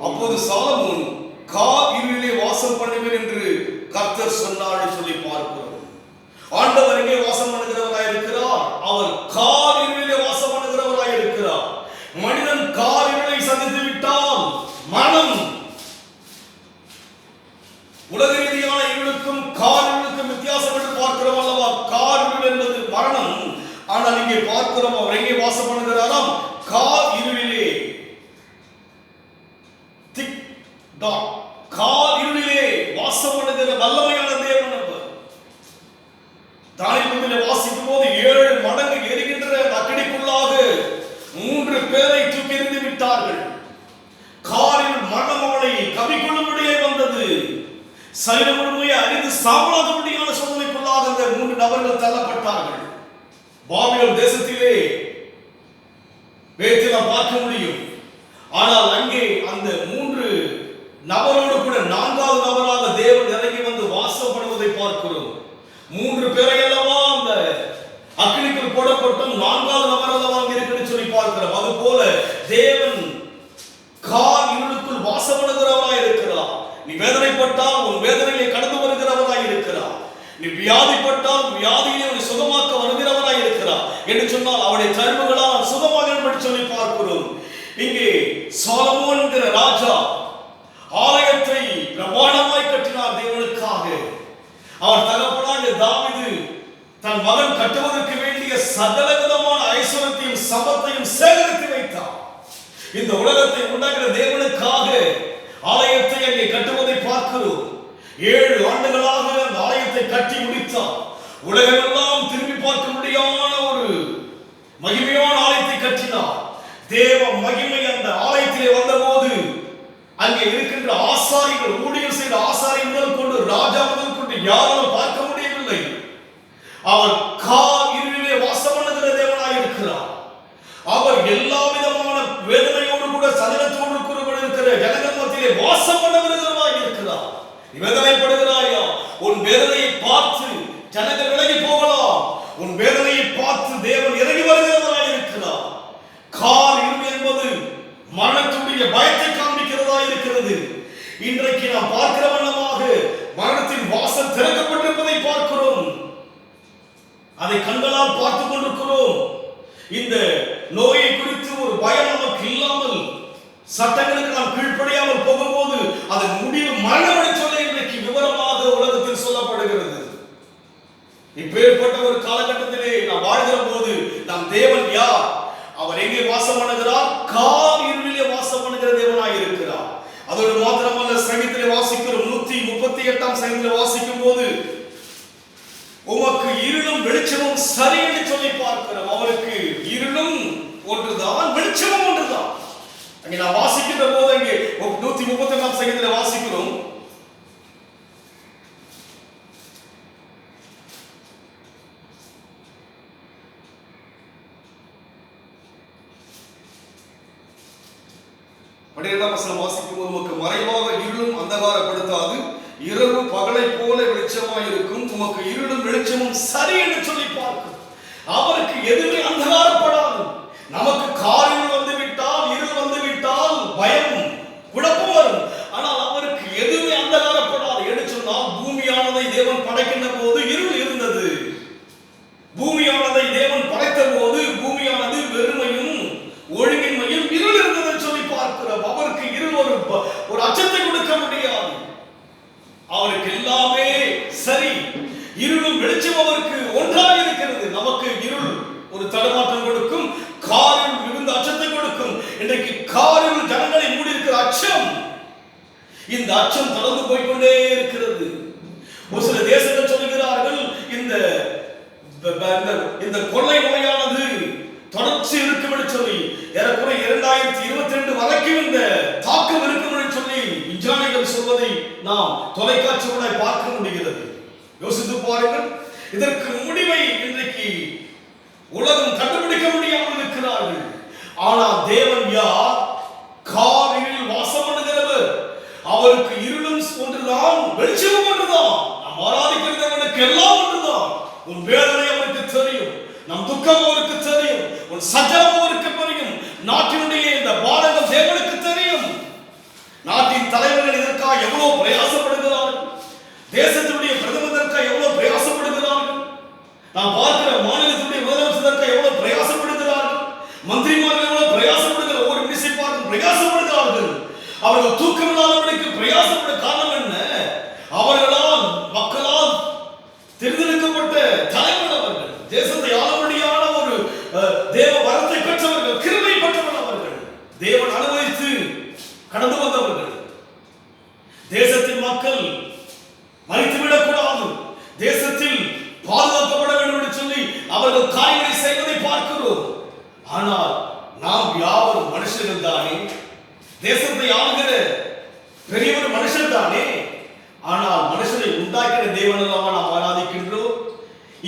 அப்போது சாலமோன் இருளிலே வாசம் பண்ணுவேன் என்று கர்த்தர் சொன்னார் சொல்லி பார்க்கிறோம். ஆண்டவர் எங்கே வாசம் பண்ணுகிறவராய் இருக்கிறார்? அவர் இருளிலே வாசம் பண்ணுகிறவராய் இருக்கிறார். மனிதன் இருளை சந்தித்து விட்டால் மனம் உலக ரீதியான இருளுக்கும் இருளுக்கும் வித்தியாசம் என்று பார்க்கிறோம் அல்லவா? இருள் என்பது மரணம். ஆனால் இங்கே பார்க்கிறோம் அவர் எங்கே வாசம் பண்ணுகிறாராம்? இருளிலே இருளிலே வாசம் பண்ணுகிற வல்லமையான தேவன் அவர். தானியேலிலே வாசிக்கும் போது 7 மடங்கு எரிகின்ற அக்கினிக்குள்ளாக 3 பேரை தூக்கி எறிந்து விட்டார்கள். காரில் மரணம் அவனை கவிக்கொள்ளும்படியே வந்தது. சரீரம் முழுமையை அறிந்து சாம்பலாகும்படியான சோதனைக்குள்ளாக அந்த 3 நபர்கள் தள்ளப்பட்டார்கள். பாபிலோன் தேசத்திலே வேதத்தில் நாம் பார்க்க முடியும். ஆனால் அங்கே அந்த 3 நபரோடு கூட 4வது நபராக தேவன் இறங்கி வந்து வாசம் பண்ணுவதை பார்க்கிறோம். 3 பேரை அல்லவா அந்த அக்கினிக்குள் போடப்பட்டும் 4வது நபர் அல்லவா அங்கே இருக்குன்னு சொல்லி பார்க்கிறோம். அது போல தேவன் இருளுக்குள் வாசம் பண்ணுகிறவராய் இருக்கிறார். நீ வேதனைப்பட்டால் உன் வேதனையை கடந்து வருகிறவராய் இருக்கிறார். நீ வியாதிப்பட்டால் வியாதியை அவனை சுகமாக்க வருகிறவராய் இருக்கிறார் என்று சொன்னால் அவருடைய தழும்புகளால் சுகமாக சொல்லி பார்க்கிறோம். இங்கே சாலமோன் என்கிற ராஜா ஆலயத்தை பிரமாண்டமாய் கட்டினார் தேவனுக்காக. அவர் தகப்பனாகிய தாவீது தன் மகன் கட்டுவதற்கு வேண்டிய சகல விதமான ஐஸ்வர்யத்தையும் சம்பத்தையும் சேகரித்து வைத்தார். இந்த உலகத்தை உண்டாகிற தேவனுக்காக ஆலயத்தை அங்கே கட்டுவதை பார்க்கிறோம். 7 ஆண்டுகளாக அந்த ஆலயத்தை கட்டி முடித்தார். உலகமெல்லாம் திரும்பி பார்க்க முடியாத ஒரு மகிமையான ஆலயத்தை கட்டினார். தேவ மகிமை அந்த ஆலயத்திலே வந்தபோது அங்கே இருக்கின்ற ஆசாரிகள், ஊழியர் செய்த ஆசாரிகள் முதல் கொண்டு ராஜா முதல் கொண்டு யாராலும் பார்க்க முடியவில்லை. அவர் இருளிலே வாசம் பண்ணுகிற தேவனாய் இருக்கிறார். அவர் எல்லா விதமான வேதனையோடு கூட சதனத்தோடு கூட இருக்கிற ஜனங்கள் மத்தியிலே வாசம் பண்ணுகிறவராய் இருக்கிறார். நீ வேதனைப்படுகிறாயா? உன் வேதனையை பார்த்து ஜனங்கள் விலகி போகலாம். உன் வேதனையை பார்த்து தேவன் இறங்கி வருகிறவராய் இருக்கிறார். இருள் என்பது மரணத்துடைய பயத்தை காண்பிக்கிறதா இருக்கிறது. இன்றைக்கு நாம் பார்க்கிற வண்ணமாக மரணத்தின் வாசல் திறக்கப்பட்டிருப்பதை பார்க்கிறோம். அதை கண்களால் பார்த்துக் கொண்டிருக்கிறோம். இந்த நோயை குறித்து ஒரு பயம் நமக்கு இல்லாமல் சட்டங்களுக்கு நாம் கீழ்ப்படியாமல் போகும்போது அதன் முடிவு மரணம் சொல்ல இன்றைக்கு விவரமாக உலகத்தில் சொல்லப்படுகிறது. இப்பேற்பட்ட ஒரு காலகட்டத்திலே நாம் வாழ்கிற போது நாம் தேவன் யார்? அவர் எங்கே வாசம் பண்ணுகிறார்? இருளிலே வாசம் பண்ணுகிற தேவனாய் இருக்கிறார். அதோடு மாத்திரமல்ல, சங்கீதத்திலே வாசிக்கிறோம் 138ஆம் சங்கீதத்திலே வாசிக்கும் போது உமக்கு இருளும் வெளிச்சமும் சரி என்று சொல்லி பார்க்கிறோம். அவருக்கு இருளும் ஒன்றுதான், வெளிச்சமும் ஒன்றுதான். அங்கே நான் வாசிக்கின்ற போது அங்கே 138ஆம் சங்கீதத்திலே வாசிக்கிறோம். வாசிக்கும் போது உமக்கு மறைவாக இருளும் அந்தகாரப்படுத்தாது, இரவு பகலை போல வெளிச்சமாய் இருக்கும். உமக்கு இருளும் வெளிச்சமும் சரி என்று சொல்லி பார்க்கும். அவருக்கு எதுவுமே அந்தகாரப்படாது. நமக்கு காரில் வந்து விட்டால், இருள் வந்து விட்டால் பயம் குழப்பம் வரும். ஆனால் அவருக்கு எதுவுமே அந்தகாரப்படாது என்று சொன்னால், பூமியானதை தேவன் படைக்கின்ற போது இருள் இருந்தது. பூமியானதை தேவன் படைத்த போது பூமியானது வெறுமையும் ஒழுங்கின்மையும் இருள் இருந்தது சொல்லி பார்க்கிறோம். அவருக்கு இருள் ஒரு அச்சத்தை கொடுக்க முடியாது. அவருக்கு எல்லாமே சரி. இருளும் வெளிச்சம் அவருக்கு ஒன்றாக இருக்கிறது. நமக்கு இருள் ஒரு தடுமாற்றம் கொடுக்கும், காரில் மிகுந்த அச்சத்தை கொடுக்கும். இன்றைக்கு காரில் ஜனங்களை மூடி இருக்கிற அச்சம், இந்த அச்சம் தொடர்ந்து போய்கொண்டே இருக்கிறது. ஒரு சில தேசங்கள் சொல்கிறார்கள் இந்த கொள்ளை நோயானது தொடர்ச்சி இருக்கும் என்று சொல்லி, ஏறக்குறைய 2022 வரைக்கும் இந்த தாக்கம் இருக்கும் என்று சொல்லி விஞ்ஞானிகள் சொல்கிறார்கள். நாம் தொலைக்காட்சிகளை பார்க்க முடிகிறது. யோசித்து பாருங்கள், இதற்கு முடிவை இன்றைக்கு உலகம் கண்டுபிடிக்க முடியாமல் இருக்கிறார்கள். ஆனால் தேவன் யார்? காரில் வாசம் பண்ணுகிறவர். அவருக்கு இருளும் ஒன்றுதான், வெளிச்சமும் ஒன்றுதான். நாம் ஆராதிக்கிற தேவனுக்கு எல்லாம் ஒன்றுதான். உன் வேதனை அவருக்கு தெரியும், நம் துக்கம் அவருக்கு தெரியும், உன் சஞ்சலம் அவருக்கு தெரியும், நாட்டினுடைய இந்த பாடங்கள் தேவனுக்கு தெரியும். நாட்டின் தலைவர்கள் இதற்காக எவ்வளவு பிரயாசப்படுகிறார்கள், தேசத்தினுடைய பிரதமர் இதற்காக எவ்வளவு பிரயாசப்படுகிறார்கள், நாம் பார்க்கிற மாநிலத்தினுடைய முதலமைச்சர் இதற்காக எவ்வளவு பிரயாசப்படுகிறார்கள், மந்திரிமார்கள் எவ்வளவு பிரயாசப்படுகிறார்கள், ஒவ்வொரு மினிசிபாலிட்டியும் பிரயாசப்படுகிறார்கள். அவர்கள் தூக்கமில்லாதவர்களுக்கு பிரயாசப்பட காரணம் என்ன? அவர்களால் மக்களால் தேர்ந்தெடுக்கப்பட்ட தலைவர் அவர்கள், தேசத்தை ஆளும்படியான ஒரு தேவ வரத்தை பெற்றவர்கள், கிருபை பெற்றவர்கள் அவர்கள், தேவன் அனுமதித்து கடந்து வந்தவர்கள். தேசத்தின் மக்கள் மறித்துவிடக் கூடாது, தேசத்தில் பாதுகாக்கப்பட வேண்டும் என்று சொல்லி அவர்கள் காரியங்களை செய்வதை பார்க்கிறோம். ஆனால் நாம் யாவரும் மனுஷர்கள் தானே, தேசத்தை ஆளுகிற பெரியவர் மனுஷன் தானே. ஆனால் மனுஷனை உண்டாக்கிற தேவன் அல்லவா நாம் ஆராதிக்கின்றோம்.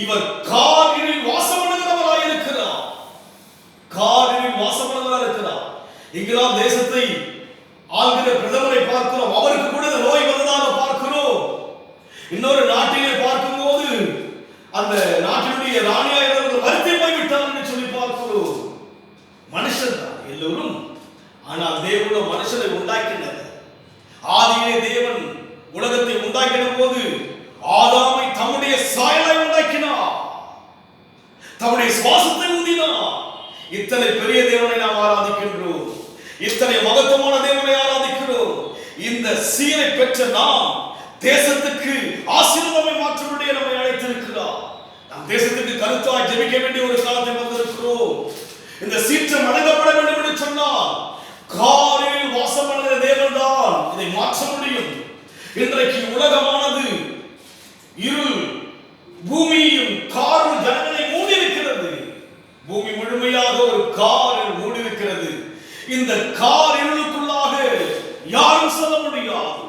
இவர் காரில் வாசம் பண்ணுகிறவராய் இருக்கிறார், காரில் வாசம் பண்ணுகிறவராய் இருக்கிறார். இங்கெல்லாம் தேசத்தை ஆளுகிற பிரதமரை பார்க்கிறோம், அவருக்கு கூட நோய் வந்ததாக பார்க்கிறோம். இன்னொரு நாட்டிலே பார்க்கும்போது அந்த நாட்டினுடைய ராணியாளர்கள் வருத்தி போய்விட்டார் என்று சொல்லி பார்க்கிறோம். மனுஷன் தான் எல்லோரும். ஆனால் தேவனோ மனுஷனை உண்டாக்கினார். ஆதியிலே தேவன் உலகத்தை உண்டாக்கின போது ஆதாமை தம்முடைய சாயலாய் உண்டாக்கினார், தம்முடைய சுவாசத்தை ஊதினார். இத்தனை பெரிய தேவனை நாம் ஆராதிக்கின்றோம், இத்தனை மகத்துவமான தேவனை ஆராதிக்கிறோம். இந்த சீரை பெற்ற நாம் தேசத்துக்கு ஆசீர்வாதத்தை மாற்றக்கூடிய நம்மை அழைத்திருக்கிறார். நாம் தேசத்துக்கு கருத்தாய் ஜெபிக்க வேண்டிய ஒரு காலத்தை வந்திருக்கிறோம். இந்த சீற்றம் அடங்கப்பட வேண்டும் என்று சொன்னால் காரில் வாசம் பண்ணுகிற தேவன் தான் இதை மாற்ற முடியும். இன்றைக்கு உலகமானது இருள், பூமியும் காரும் ஜனங்களை மூடி இருக்கிறது. பூமி முழுமையாக ஒரு காரில் மூடி இருக்கிறது. இந்த கார் இருளுக்குள்ளாக யாரும் செல்ல முடியாது.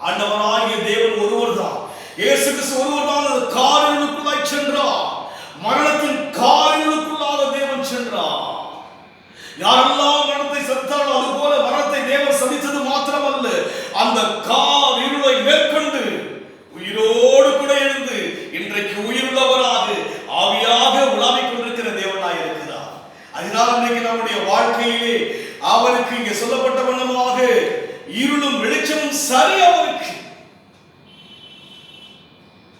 ஆண்டவராகிய தேவன் ஒருவர் தான், இயேசு கிறிஸ்து ஒருவர் தான் அந்த கார் இருளுக்குள்ளாய் சென்றார். மரணத்தின் கார் இருளுக்குள்ளாக தேவன் சென்றார். யாரெல்லாம் மரணத்தை சந்தித்தாலும் அதுபோல மரணத்தை தேவன் சந்தித்தது மாத்திரமல்ல, அந்த கார் இருளை மேற்கொண்டு உயிரோடு கூட எழுந்து இன்றைக்கு உயிருள்ளவராக ஆவியாக உலாவிக் கொண்டிருக்கிற தேவனாய் இருக்கிறார். அதனால் இன்றைக்கு நம்முடைய வாழ்க்கையிலே அவருக்கு இங்கே சொல்லப்பட்ட வண்ணமாக இருளும் வெளிச்சமும் சரி. அவருக்கு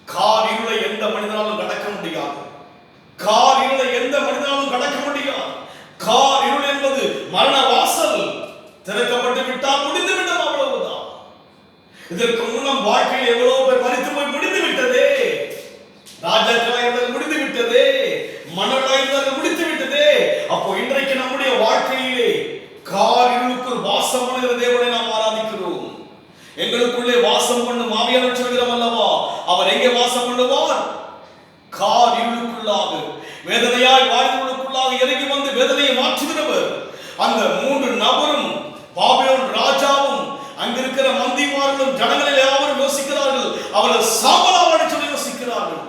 கார் இருளை எந்த மனிதனாலும் கடக்க முடியாது, கார் இருளை எந்த மனிதனாலும் கடக்க முடியாது. கார் இருள் என்பது மரண வாசல், திறக்கப்பட்டு விட்டால் முடிந்து விட்டது, அவ்வளவுதான். இதற்கு முன்னம் வாழ்க்கையில் எவ்வளவு பேர் மரித்து போய் முடிந்து விட்டதே, ராஜாக்களாக முடிந்து விட்டதே, மன்னர்களாக முடித்து விட்டதே. அப்போ இன்றைக்கு நம்முடைய வாழ்க்கையிலே கார் இருளுக்குள் வாசம் பண்ணுகிற தேவனை நாம் ஆராதிக்கிறோம். எங்களுக்குள்ளே வாசம் பண்ணும் ஆவியானவர் சொல்கிறோம் அல்லவா, அவர் எங்கே வாசம் பண்ணுவார்? கார் இருளுக்குள்ளாக, வேதனையாய் வாழ்வுக்குள்ளாக இறங்கி வந்து வேதனையை மாற்றுகிறவர். அந்த மூன்று நபரும், பாபிலோன் ராஜாவும், அங்கிருக்கிற மந்திரிமார்களும், ஜனங்களில் யாவரும் யோசிக்கிறார்கள், அவர்கள் சாம்பலாவாடி சொல்லி யோசிக்கிறார்கள்.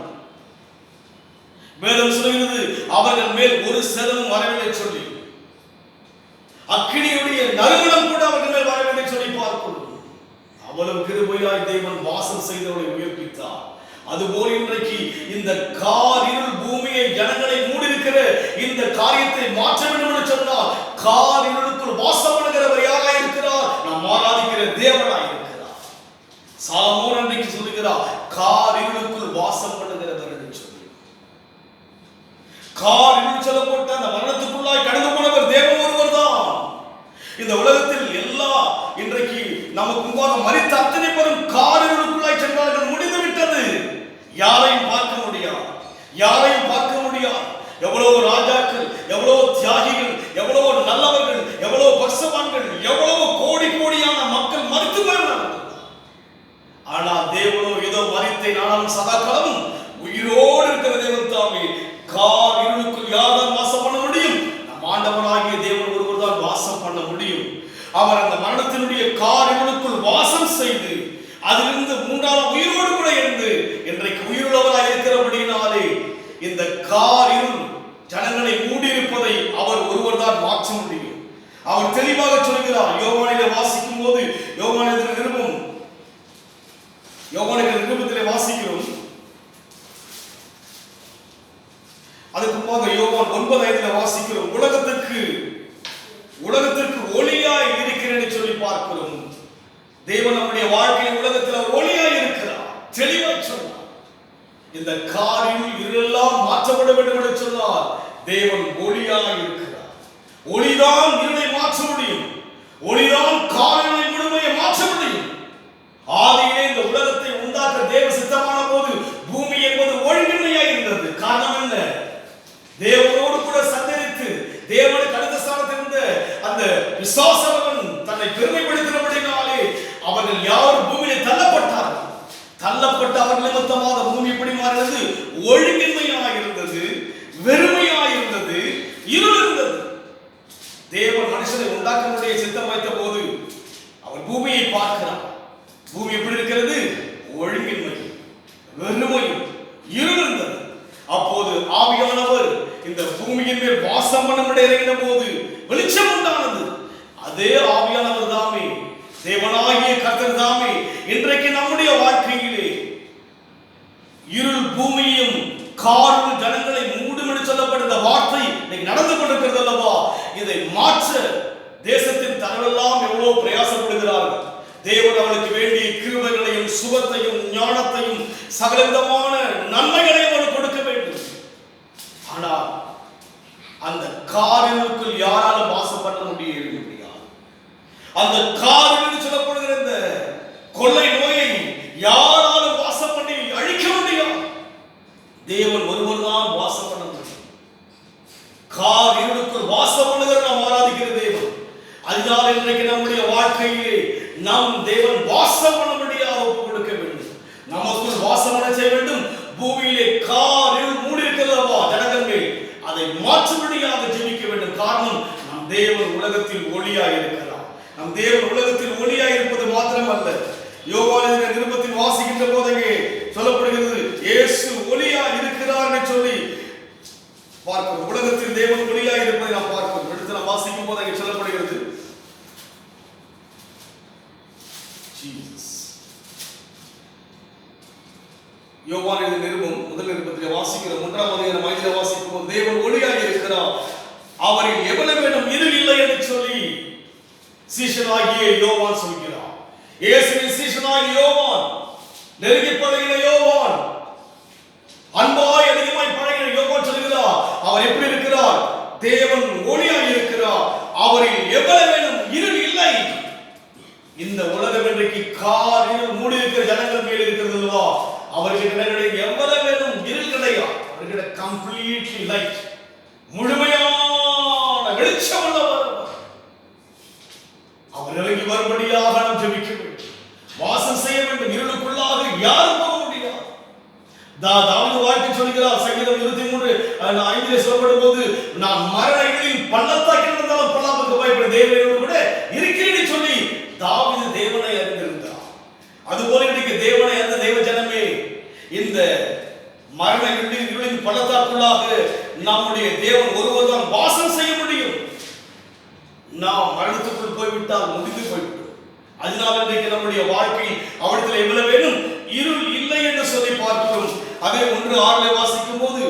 வேதம் சொல்கிறது அவர்கள் மேல் ஒரு சேதமும் வரவில்லை சொல்லி, அக்கினியுடைய நறுமணம் கூட அவர்கள் மேல் வரவில்லை சொல்லி பார்க்கிறோம். அவ்வளவு கிருபையாய் தேவன் வாசம் செய்தவர்களை உயர்ப்பித்தார். அதுபோல் இன்றைக்கு இந்த கார் இருள் பூமியை ஜனங்களை மூடியிருக்கிற இந்த காரியத்தை மாற்ற வேண்டும் என்று சொன்னால் கார் இருளுக்குள் வாசம் பண்ணுகிறவர் யாராய் இருக்கிறார்? நாம் ஆராதிக்கிற தேவனாய் இருக்கிறார். சாலமோன் அன்றைக்கு சொல்லுகிறார், கார் இருளுக்குள் வாசம் பண்ணுகிறவர் என்று சொல்லி. கார் இருள் சொல்லப்பட்ட அந்த மரணத்துக்குள்ளாய் கடந்து போனவர் தேவன் ஒருவர் தான். இந்த உலகத்தில் எல்லா இன்றைக்கு நமக்கு முன்பாக மரித்த அத்தனை பேரும் கார் இருளுக்குள்ளாய் சென்றார்கள், முடிந்து விட்டது. யாரையும் பார்க்க முடியாது, யாரையும் பார்க்க முடியாது. எவ்வளவு ராஜாக்கள், எவ்வளவு தியாகிகள், எவ்வளவு நல்லவர்கள், எவ்வளவு பக்தவான்கள், எவ்வளவு கோடி கோடியான மக்கள் மரித்து போனார்கள். ஆனால் தேவனோ ஏதோ மரித்தை நானும் சதாகாலம் உயிரோடு இருக்கிற தேவன் தாமே. கார் இருளுக்குள் யார் வாசம் பண்ண முடியும்? நம் ஆண்டவராகிய தேவன் ஒருவர் தான் வாசம் பண்ண முடியும். அவர் அந்த மரணத்தினுடைய கார் இருளுக்குள் வாசம் செய்து அதிலிருந்து மூன்றாவது உயிரோடு கூட இருந்து இன்றைக்கு உயிருள்ளவராய் இருக்கிறபடினாலே இந்த காரில் ஜனங்களை மூடியிருப்பதை அவர் ஒருவர் தான் மாற்ற முடியும். அவர் தெளிவாக சொல்கிறார். யோவானிலே வாசிக்கும் போது யோவானின் நிருபத்திலே வாசிக்கிறோம். அதுக்கு முன்பாக யோவான் 9:5 வாசிக்கிறோம். உலகத்திற்கு ஒளியாய் இருக்கிறேன் சொல்லி பார்க்கிறோம். தேவன் நம்முடைய வாழ்க்கையின் உலகத்தில் ஒளியாய் இருக்கிறார். தெளிவாய் சொன்னார். இந்த காரில் இருளெல்லாம் மாற்றப்பட வேண்டும் என்று சொன்னார். தேவன் ஒளியாய் இருக்கிறார். ஒளிதான் இருளை மாற்ற முடியும். ஒளிதான் காரினை முழுமையை மாற்ற முடியும். ஆதியிலே இந்த உலகத்தை உண்டாக்க தேவ சித்தமான போது பூமி என்பது ஒழுங்கின்மையாய் இருந்தது. காரணம் என்ன? தேவனோடு கூட சந்தரித்து தேவனுக்கு அடுத்த ஸ்தானத்தில் இருந்த அந்த விசுவாசவன் தன்னை பெருமைப்படுத்தினபடினாலே அவர்கள் யாரும் பூமியிலே தள்ளப்பட்டார்கள். தள்ளப்பட்ட அவர் நிமித்தமாக பூமி எப்படி மாறினது? ஒழுங்கின்மையாக இருந்தது, வெறுமையாக இருந்தது, இருள் இருந்தது. தேவன் மனுஷனை உண்டாக்க சித்தம் வைத்த போது அவர் பூமியை பார்க்கிறார். பூமி எப்படி இருக்கிறது? ஒழுங்கின்மை, வெறுமை, இருள் இருந்தது. அப்போது ஆவியானவர் இந்த பூமியின் மேல் வாசம் பண்ண இறங்கின போது வெளிச்சம் உண்டானது. அதே ஆவியானவர் தாமே, தேவனாகிய கர்த்தர் தாமே இன்றைக்கு நம்முடைய வாழ்க்கையிலே இருள் பூமியையும் காரும் ஜனங்களை மூடும் என்று சொல்லப்பட்ட வார்த்தை இன்னைக்கு நடந்து கொண்டிருக்கிறது அல்லவா? இதை மாற்ற தேசத்தின் தலைவரெல்லாம் எவ்வளவு பிரயாசப்படுகிறார்கள். தேவன் அவளுக்கு வேண்டிய கிருபைகளையும் சுகத்தையும் ஞானத்தையும் சகலவிதமான நன்மைகளையும் அவளுக்கு கொடுக்க வேண்டும். ஆனால் அந்த காரினுக்குள் யாராலும் வாசம் பண்ண முடியாது. அந்த காரில் என்று சொல்லப்படுகிற இந்த கொள்ளை நோயை யாராலும் வாசம் பண்ணி அழிக்க முடியாது. தேவன் ஒருவர் தான் வாசம் பண்ண முடியும். காரினுக்குள் வாசம் பண்ணுகிற நாம் ஆராதிக்கிற தேவன். அதனால் இன்றைக்கு நம்முடைய வாழ்க்கையிலே நாம் தேவன் வாசம் பண்ண முடியாது ஒப்பு கொடுக்க வேண்டும். நமக்குள் வாசம் பண்ண செய்ய வேண்டும். பூமியிலே காரில் மூடி இருக்கிறதா ஜனங்கள் மேல் அதை மாற்றும்படியாக ஜெபிக்க வேண்டும். காரணம், நம் தேவன் உலகத்தில் ஒளியாய் இருக்கிறார். நம் தேவன் உலகத்தில் ஒளியாய் இருப்பது மாத்திரமல்ல, யோவானின் நிருபத்தில் வாசிக்கின்ற போதே சொல்லப்படுகிறது இயேசு ஒளியாய் இருக்கிறார் என்று சொல்லி பார்க்கிறோம். உலகத்தில் தேவன் ஒளியாய் இருப்பதை நாம் பார்க்கிறோம். எடுத்து நாம் வாசிக்கும் போது அங்கே சொல்லப்படுகிறது யோவானின் நிருபம் முதல் நிருபத்திலே வாசிக்கிறோம். 1ஆம் அதிகாரம் வாசிக்கும் போது தேவன் ஒளியாய் இருக்கிறார், அவரில் எவ்வளவேனும் இருள் இல்லை என்று சொல்லி சீஷனாகிய யோவான் சொல்கிறார். இயேசுவின் சீஷனாகிய யோவான், நெருங்கி பழகின யோவான், அன்பாய் அதிகமாய் பழகின யோவான் சொல்கிறார், அவர் எப்படி இருக்கிறார்? தேவன் ஒளியாய் இருக்கிறார், அவரில் எவ்வளவேனும் இருள் இல்லை. இந்த உலகம் இன்றைக்கு காரில் மூடி இருக்கிற ஜனங்கள் மேல் இருக்கிறது அல்லவா? அவர்கிட்ட எவ்வளவேனும் இருள் கிடையாது. அவர்கிட்ட கம்ப்ளீட்லி லைட், முழுமையான வெளிச்சம் உள்ளவர். அவர் இறங்கி வரும்படியாக நாம் ஜெபிக்க வேண்டும், வாசம் செய்ய வேண்டும். இருளுக்குள்ளாக யாரும் போக முடியாது. தாவீது வாழ்க்கை சொல்கிறார், சங்கீதம் 23:5 சொல்லப்படும் போது, நான் மரண இருளின் பள்ளத்தாக்கில் இருந்தாலும் பொல்லாப்புக்கு பயப்பட தேவனோடு கூட இருக்கிறேன் சொல்லி தாவீது தேவனை அறிந்திருந்தார். அதுபோல இன்றைக்கு தேவனை அறிந்த தேவ ஜனமே, இந்த மரண இருளின் பள்ளத்தாக்குள்ளாக நம்முடைய தேவன் ஒருவர் தான் வாசம் செய்ய முடியும். நாம் மரணத்துக்குள் போய்விட்டால் முடிந்து போய்விட்டோம். அதனால் இன்றைக்கு நம்முடைய வாழ்க்கை அவரிடத்தில் எவ்வளவு வேணும் இருள் இல்லை என்று சொல்லி பார்க்கிறோம். அதே 1:6 வாசிக்கும் போது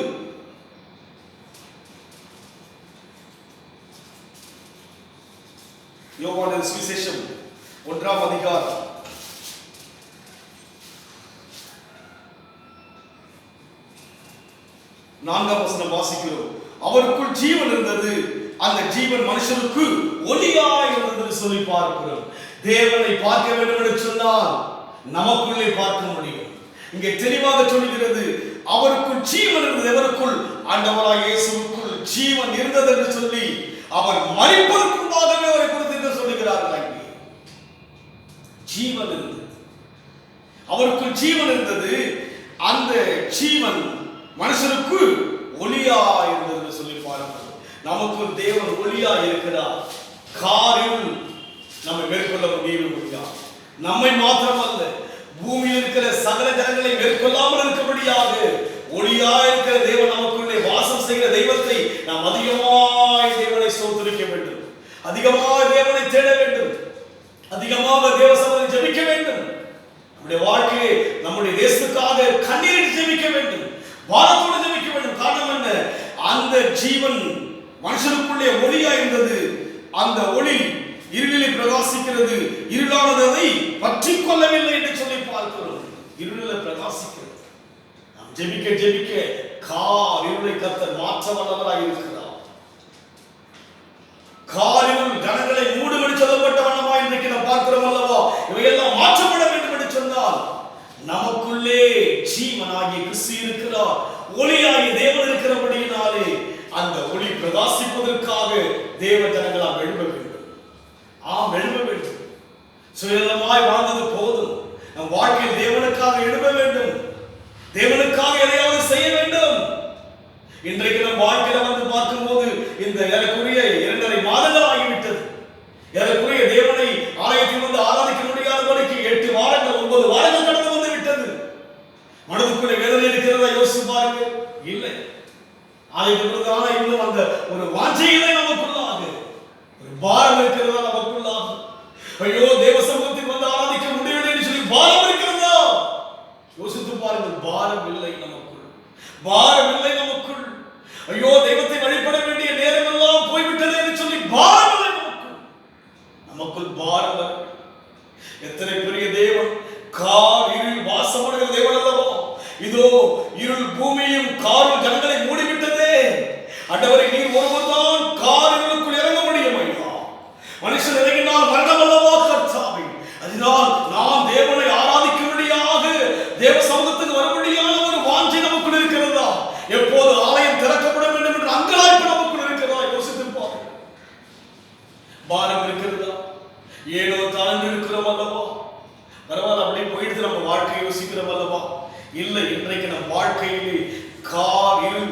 யோவானின் சுவிசேஷம் 1ஆம் அதிகாரம் 4ஆம் வசனம் வாசிக்கிறோம். அவருக்குள் ஜீவன் இருந்தது, அந்த ஜீவன் மனுஷனுக்கு ஒளியாய் இருந்தது சொல்லி பார்க்கிறோம். தேவனை பார்க்க வேண்டும் என்று சொன்னால் நமக்குள்ளே பார்க்க முடியும். இங்கே தெளிவாக சொல்கிறது, அவருக்குள் ஜீவன் இருந்தது. எவருக்குள்? ஆண்டவராகிய இயேசுவுக்குள் ஜீவன் இருந்தது என்று சொல்லி அவர் மரிப்பதற்குள்ளாகவே அவரை குறித்து சொல்லுகிறார்கள். ஜீவன் இருந்தது, அவருக்குள் ஜீவன் இருந்தது, அந்த ஜீவன் மனுஷனுக்கு ஒளியாய் இருந்தது சொல்லி பார்க்கிறோம். நமக்குள் தேவன் ஒளியாய் இருக்கிறார். காரில் நம்மை மேற்கொள்ள முடியாது. நம்மை மாத்திரமல்ல, கஷ்டங்களை மேற்கொள்ளாமல் இருக்கபடியாக ஒளியாயிருக்கிற தேவன் நமக்குள்ளே வாசம் செய்கிற தெய்வத்தை நாம் அதிகமாய் தேவனை ஸ்தோத்திரிக்க வேண்டும், அதிகமாக தேவனை தேட வேண்டும், அதிகமாக தேவ சமூகத்தில் ஜெபிக்க வேண்டும். நம்முடைய வாழ்க்கையை நம்முடைய தேசத்துக்காக கண்ணீரிட்டு ஜெபிக்க வேண்டும், வாரத்தோடு ஜெபிக்க வேண்டும். காரணம் என்ன? அந்த ஜீவன் மனுஷனுக்குள்ளே ஒளியா இருந்தது. அந்த ஒளி இருளிலே பிரகாசிக்கிறது, இருளானது அதை பற்றி கொள்ளவில்லை என்று சொல்லி பார்க்கிறோம். இருளில் பிரகாசிக்கிறது. நாம் ஜெபிக்க ஜெபிக்க இருளை கர்த்தர் மாற்ற வல்லவராய் இருக்கிறார். காரிருள் ஜனங்களை மூடும்படி சொல்லப்பட்ட வண்ணமா இன்றைக்கு நாம் பார்க்கிறோம் அல்லவா? இவையெல்லாம் மாற்றப்பட வேண்டும் என்று சொன்னால் நமக்குள்ளே ஜீவனாகிய கிறிஸ்து இருக்கிறார், ஒளியாகிய தேவன் இருக்கிறபடியினாலே அந்த ஒளி பிரகாசிப்பதற்காக தேவ ஜனங்களால் எழும்ப வேண்டும். எழும்ப வேண்டும். சுயநலமாய் வாழ்ந்தது போதும். நம் வாழ்க்கையில் தேவனுக்காக எழும்ப வேண்டும், தேவனுக்காக எதையாவது செய்ய வேண்டும். இன்றைக்கு நம் வாழ்க்கையில வந்து பார்க்கும்போது இந்த ஏறக்குறைய 2.5 மாதங்கள் ஆகிவிட்டது. ஏறக்குறைய தேவனை ஆலயத்தில் வந்து ஆராதிக்க முடியாதபடிக்கு 8 வாரங்கள் 9 வாரங்கள் கடந்து வந்து விட்டது. மனதுக்குள்ளே வேதனை இருக்கிறதா யோசிச்சு பாருங்க. இல்லை, ஆலயத்திற்கான இன்னும் அந்த ஒரு வாஞ்சையிலே நமக்குள்ளாக ஒரு பாரம் இருக்கிறதா நமக்குள்ளாக. ஐயோ, தேவ சமூகத்தில் வந்து ஆராதிக்க முடியவில்லை என்று சொல்லி பாரம் இருக்கிறதா யோசித்து பாருங்கள். பாரம் இல்லை நமக்குள், பாரம் இல்லை நமக்குள். ஐயோ, தெய்வத்தை வழிபட வேண்டிய நேரம் எல்லாம் போய்விட்டது என்று சொல்லி பாரம் இல்லை நமக்குள் பாரம். எத்தனை பெரிய தேவன்! இருள் வாசமடைகிற தேவன் அல்லவா? இதோ இருள் பூமியும் காரும் ஜனங்களை மூடிவிட்டதே. ஆண்டவரே, நீர் ஒருவர் தான் இருளுக்குள் இறங்க முடியும். ஐயா, மனுஷன் இறங்கினால் மரணம் அல்லவா கர்த்தாவே? அதனால் நாம் தேவனை ஆராதிக்கும்படியாக தேவ சமூகத்துக்கு வரும்படியான ஒரு வாஞ்சை நமக்குள் இருக்கிறதா? எப்போது ஆலயம் திறக்கப்பட வேண்டும் என்று அங்கலாய்ப்பு நமக்குள் இருக்கிறதா? யோசித்து பாருங்கள். பாரம் இருக்கிறதா? ஏனோ தாழ்ந்து இருக்கிறோம் அல்லவா? பரவாயில்ல, அப்படியே போயிடுது நம்ம வாழ்க்கையை யோசிக்கிறோம் அல்லவா? இல்லை, இன்றைக்கு நம் வாழ்க்கையிலே இருள்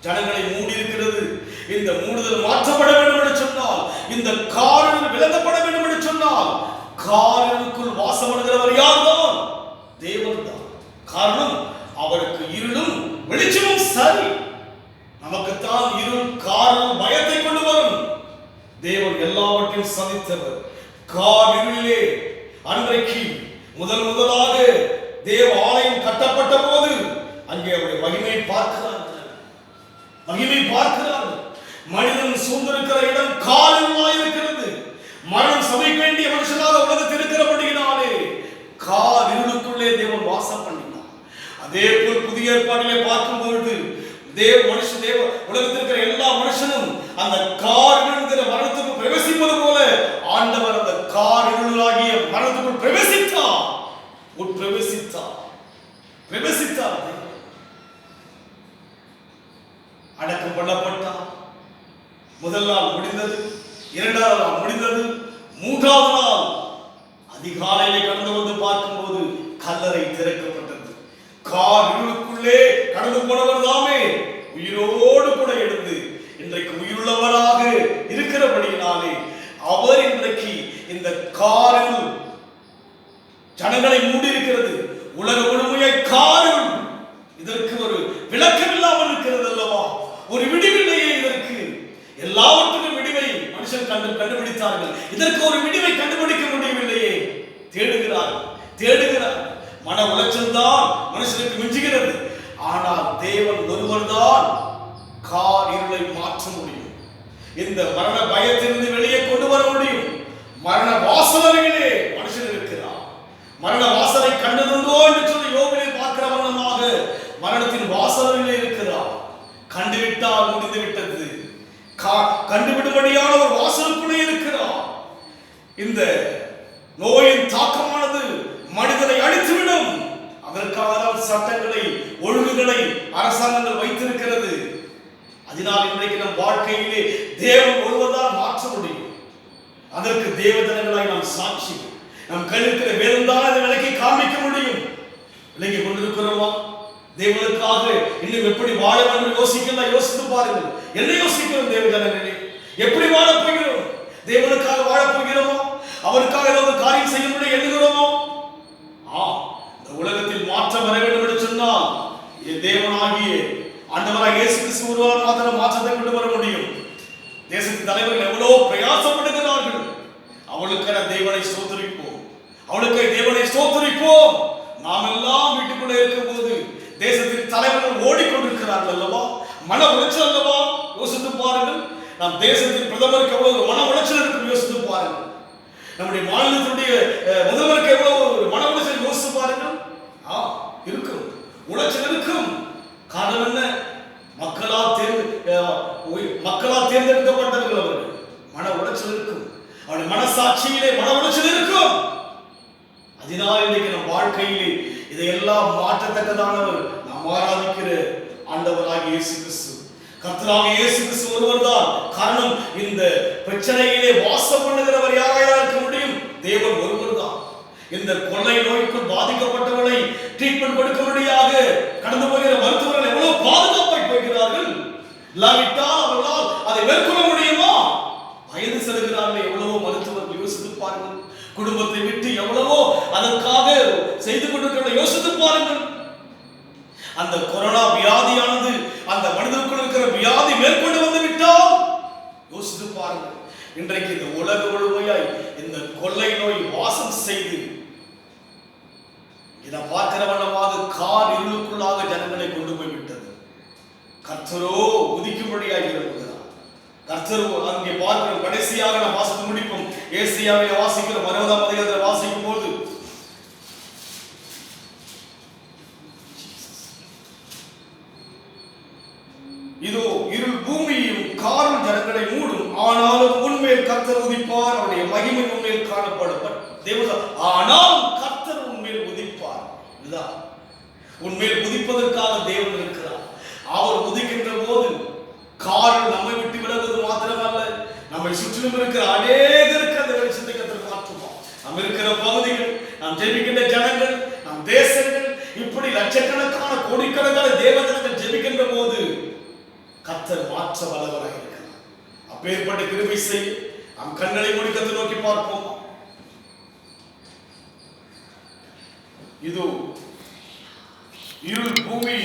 ஜனங்களை மூடி இருக்கிறது. இந்த மூடுதல் மாற்றப்பட வேண்டும் என்று சொன்னால், இந்த இருள் விலகப்பட வேண்டும் என்று சொன்னால், இருளுக்குள் வாசமடைகிறவர் யார்தான்? தேவன் தான். காரணம், அவருக்கு இருளும் வெளிச்சமும் சரி. நமக்குத்தான் இருள் பயத்தை கொண்டு வரும். தேவன் எல்லாவற்றையும் சந்தித்தவர். இருளிலே அன்றைக்கு முதலாக தேவ ஆலயம் கட்டப்பட்ட போது அங்கே அவருடைய மகிமை பார்க்கிறார்கள். மனிதன் சூழ்ந்திருக்கிற இடம் இருளாய் இருக்கிறது. மரணம் சமைக்க வேண்டிய மனுஷனாக உலகத்தில் இருக்கிறபடியினாலே இருளுக்குள்ளே தேவன் வாசம் பண்ணினார். அதே போல் புதிய ஏற்பாட்டிலே பார்க்கும் பொழுது உலகத்தில் இருக்கிற எல்லா மனுஷனும் அந்த இருளுங்கிற மரணத்துக்கு பிரவேசிப்பது போல ஆண்டவர் அந்த இருளாகிய மரணத்துக்குள் பிரவேசித்தார். அடக்கம் பண்ணப்பட்டார். முதல் நாள் முடிந்தது, 2வது நாள் முடிந்தது, 3வது நாள் அதிகாலையிலே கடந்து வந்து பார்க்கும்போது கல்லறை திறக்கப்பட்டது. இருளுக்குள்ளே கடந்து போனவர் தாமே உயிரோடு கூட எழுந்து இன்றைக்கு உயிருள்ளவராக இருக்கிறபடியினாலே அவர் இன்றைக்கு இந்த இருள் ஜனங்களை மூடி இருக்கிறது. உலக முழுமையை இதற்கு ஒரு விளக்கம் இல்லாமல் இருக்கிறது அல்லவா? ஒரு விடிவில்லையே இதற்கு. எல்லாவற்றுக்கும் விடிவை மனுஷன் கண்டுபிடித்தார்கள். இதற்கு ஒரு விடிவை கண்டுபிடிக்க முடியவில்லையே. தேடுகிறார். மன உளைச்சல் தான் மனுஷனுக்கு மிஞ்சுகிறது. ஆனால் தேவன் ஒருவர் தான் இருளை மாற்ற முடியும். இந்த மரண பயத்திலிருந்து வெளியே கொண்டு வர முடியும். மரண வாசலிலே மனுஷன் இருக்கிறார். மரண வாசலை கண்டதுண்டோ என்று சொல்லி யோபிலே பார்க்கிற வண்ணமாக மரணத்தின் வாசலிலே இருக்கிறார். கண்டுவிட்டால் முடிந்து விட்டது. கண்டுவிடும்படியான ஒரு வாசலுக்குள்ளே இருக்கிறார். இந்த நோயின் தாக்கமானது மனிதனை அழித்துவிடும். அதற்காக சட்டங்களை ஒழுங்குகளை அரசாங்கங்கள் வைத்திருக்கிறது. அதனால் இன்றைக்கு நம் வாழ்க்கையிலே தேவன் ஒருவர்தான் மாற்ற முடியும். அதற்கு தேவதனங்களாய் நாம் சாட்சி. நம் கையிலிருக்கிற வேதம் தான் அதை விலக்கி காண்பிக்க முடியும். விலகி கொண்டிருக்கிறோமா? தேவனுக்காக இன்னும் எப்படி வாழ வேண்டும் யோசித்து பாருங்கள். என்ன யோசிக்கிறோம் தேவதனங்களே? எப்படி வாழப் போகிறோம்? தேவனுக்காக வாழப் போகிறோமோ? அவருக்காக ஏதாவது காரியம் செய்ய முடியும் எண்ணுகிறோமோ? இந்த உலகத்தில் மாற்ற மாற்றம் வர வேண்டும் என்று சொன்னால் தேவனாகிய ஆண்டவராக இயேசு கிறிஸ்து ஒருவர் மாத்திரம் மாற்றத்தை கொண்டு வர முடியும். தேசத்தின் தலைவர்கள் எவ்வளவு பிரயாசப்படுகிறார்கள். அவளுக்கான தேவனை ஸ்தோத்திரிப்போம், அவளுக்கு தேவனை ஸ்தோத்திரிப்போம். நாம் எல்லாம் வீட்டுக்குள்ளே இருக்கும் போது தேசத்தின் தலைவர்கள் ஓடிக்கொண்டிருக்கிறார்கள் அல்லவா, மன உளைச்சல் அல்லவா. யோசித்து பாருங்கள், நம் தேசத்தின் பிரதமருக்கு எவ்வளவு மன உளைச்சல் இருக்கும் யோசித்து பாருங்கள். நம்முடைய மாநிலத்தினுடைய முதல்வருக்கு எவ்வளவு மன உளைச்சல் யோசித்து பாருங்கள். இருக்கும், உளைச்சல் இருக்கும். காரணம் என்ன? மக்களால் தேர்ந்தெடுக்கப்பட்டவர்கள் அவர்கள். மன உளைச்சல் இருக்கும், அவருடைய மனசாட்சியிலே மன உளைச்சல் இருக்கும். அதனால் இன்றைக்கு நம் வாழ்க்கையிலே இதையெல்லாம் மாற்றத்தக்கதானவர் நாம் ஆராதிக்கிற ஆண்டவராகிய இயேசு கிறிஸ்து, கர்த்தராகிய இயேசு கிறிஸ்து ஒருவர் தான் காரணம். இந்த பிரச்சனையிலே வாசம் பண்ணுகிறவர் யாராக இருக்க முடியும்? தேவன் ஒருவர் தான். இந்த கொள்ளை நோய்க்குள் பாதிக்கப்பட்டவர்களை ட்ரீட்மெண்ட் கொடுக்கும்படியாக கடந்து போகிற மருத்துவர்கள் எவ்வளவு பாதுகாப்பாய் போகிறார்கள். இல்லாவிட்டால் அவர்களால் அதை மேற்கொள்ள முடியுமா? வயது செல்கிறார்கள் எவ்வளவோ மருத்துவர்கள். யோசித்து பாருங்கள், குடும்பத்தை விட்டு எவ்வளவோ அதற்காக செய்து கொண்டிருக்கிற யோசித்து பாருங்கள். அந்த கொரோனா வியாதியானது அந்த மனிதனுக்குள் இருக்கிற வியாதி மேற்கொண்டு வந்து விட்டால் யோசித்து பாருங்கள். இன்றைக்கு இந்த உலக முழுமையாய் இந்த கொள்ளை நோய் வாசம் செய்து இதை பார்க்கிற வண்ணமாக கார் இருளுக்குள்ளாக ஜனங்களை கொண்டு போய் விட்டது. கர்த்தரோ உதிக்கும்படியாக இருக்கிறார். கர்த்தர் அங்கே பார்க்கிறோம். கடைசியாக நாம் வாசித்து முடிப்போம். ஏசாயாவை வாசிக்கிறோம். 60ஆம் அதிகாரத்தில் வாசிக்கும் போது இதோ இருள் பூமியையும் காரும் ஜனங்களை மூடும், ஆனாலும் உன்மேல் கர்த்தர் உதிப்பார், அவருடைய மகிமை உன்மேல் காணப்படும். ஆனால் கர்த்தர் உன்மேல் உதிப்பார். இதுதான் உன்மேல் உதிப்பதற்காக தேவன் இருக்கிறார். அவர் உதிக்கின்ற போது காரில் நம்மை விட்டு விலகுவது மாத்திரமல்ல, நம்மை சுற்றிலும் இருக்கிற அநேகருக்கு அந்த வெளிச்சத்தை கர்த்தர் மாற்றுவார். நம்ம இருக்கிற பகுதிகள், நாம் ஜெபிக்கின்ற ஜனங்கள், நம் தேசங்கள், இப்படி லட்சக்கணக்கான கோடிக்கணக்கான தேவ ஜனங்கள் ஜெபிக்கின்ற போது கர்த்தர் மாற்ற வல்லவராக இருக்கிறார். அப்பேற்பட்ட கிருபை செய்ய நம் கண்களை மூடி கர்த்தரை நோக்கி பார்ப்போம். இதோ இருள் பூமி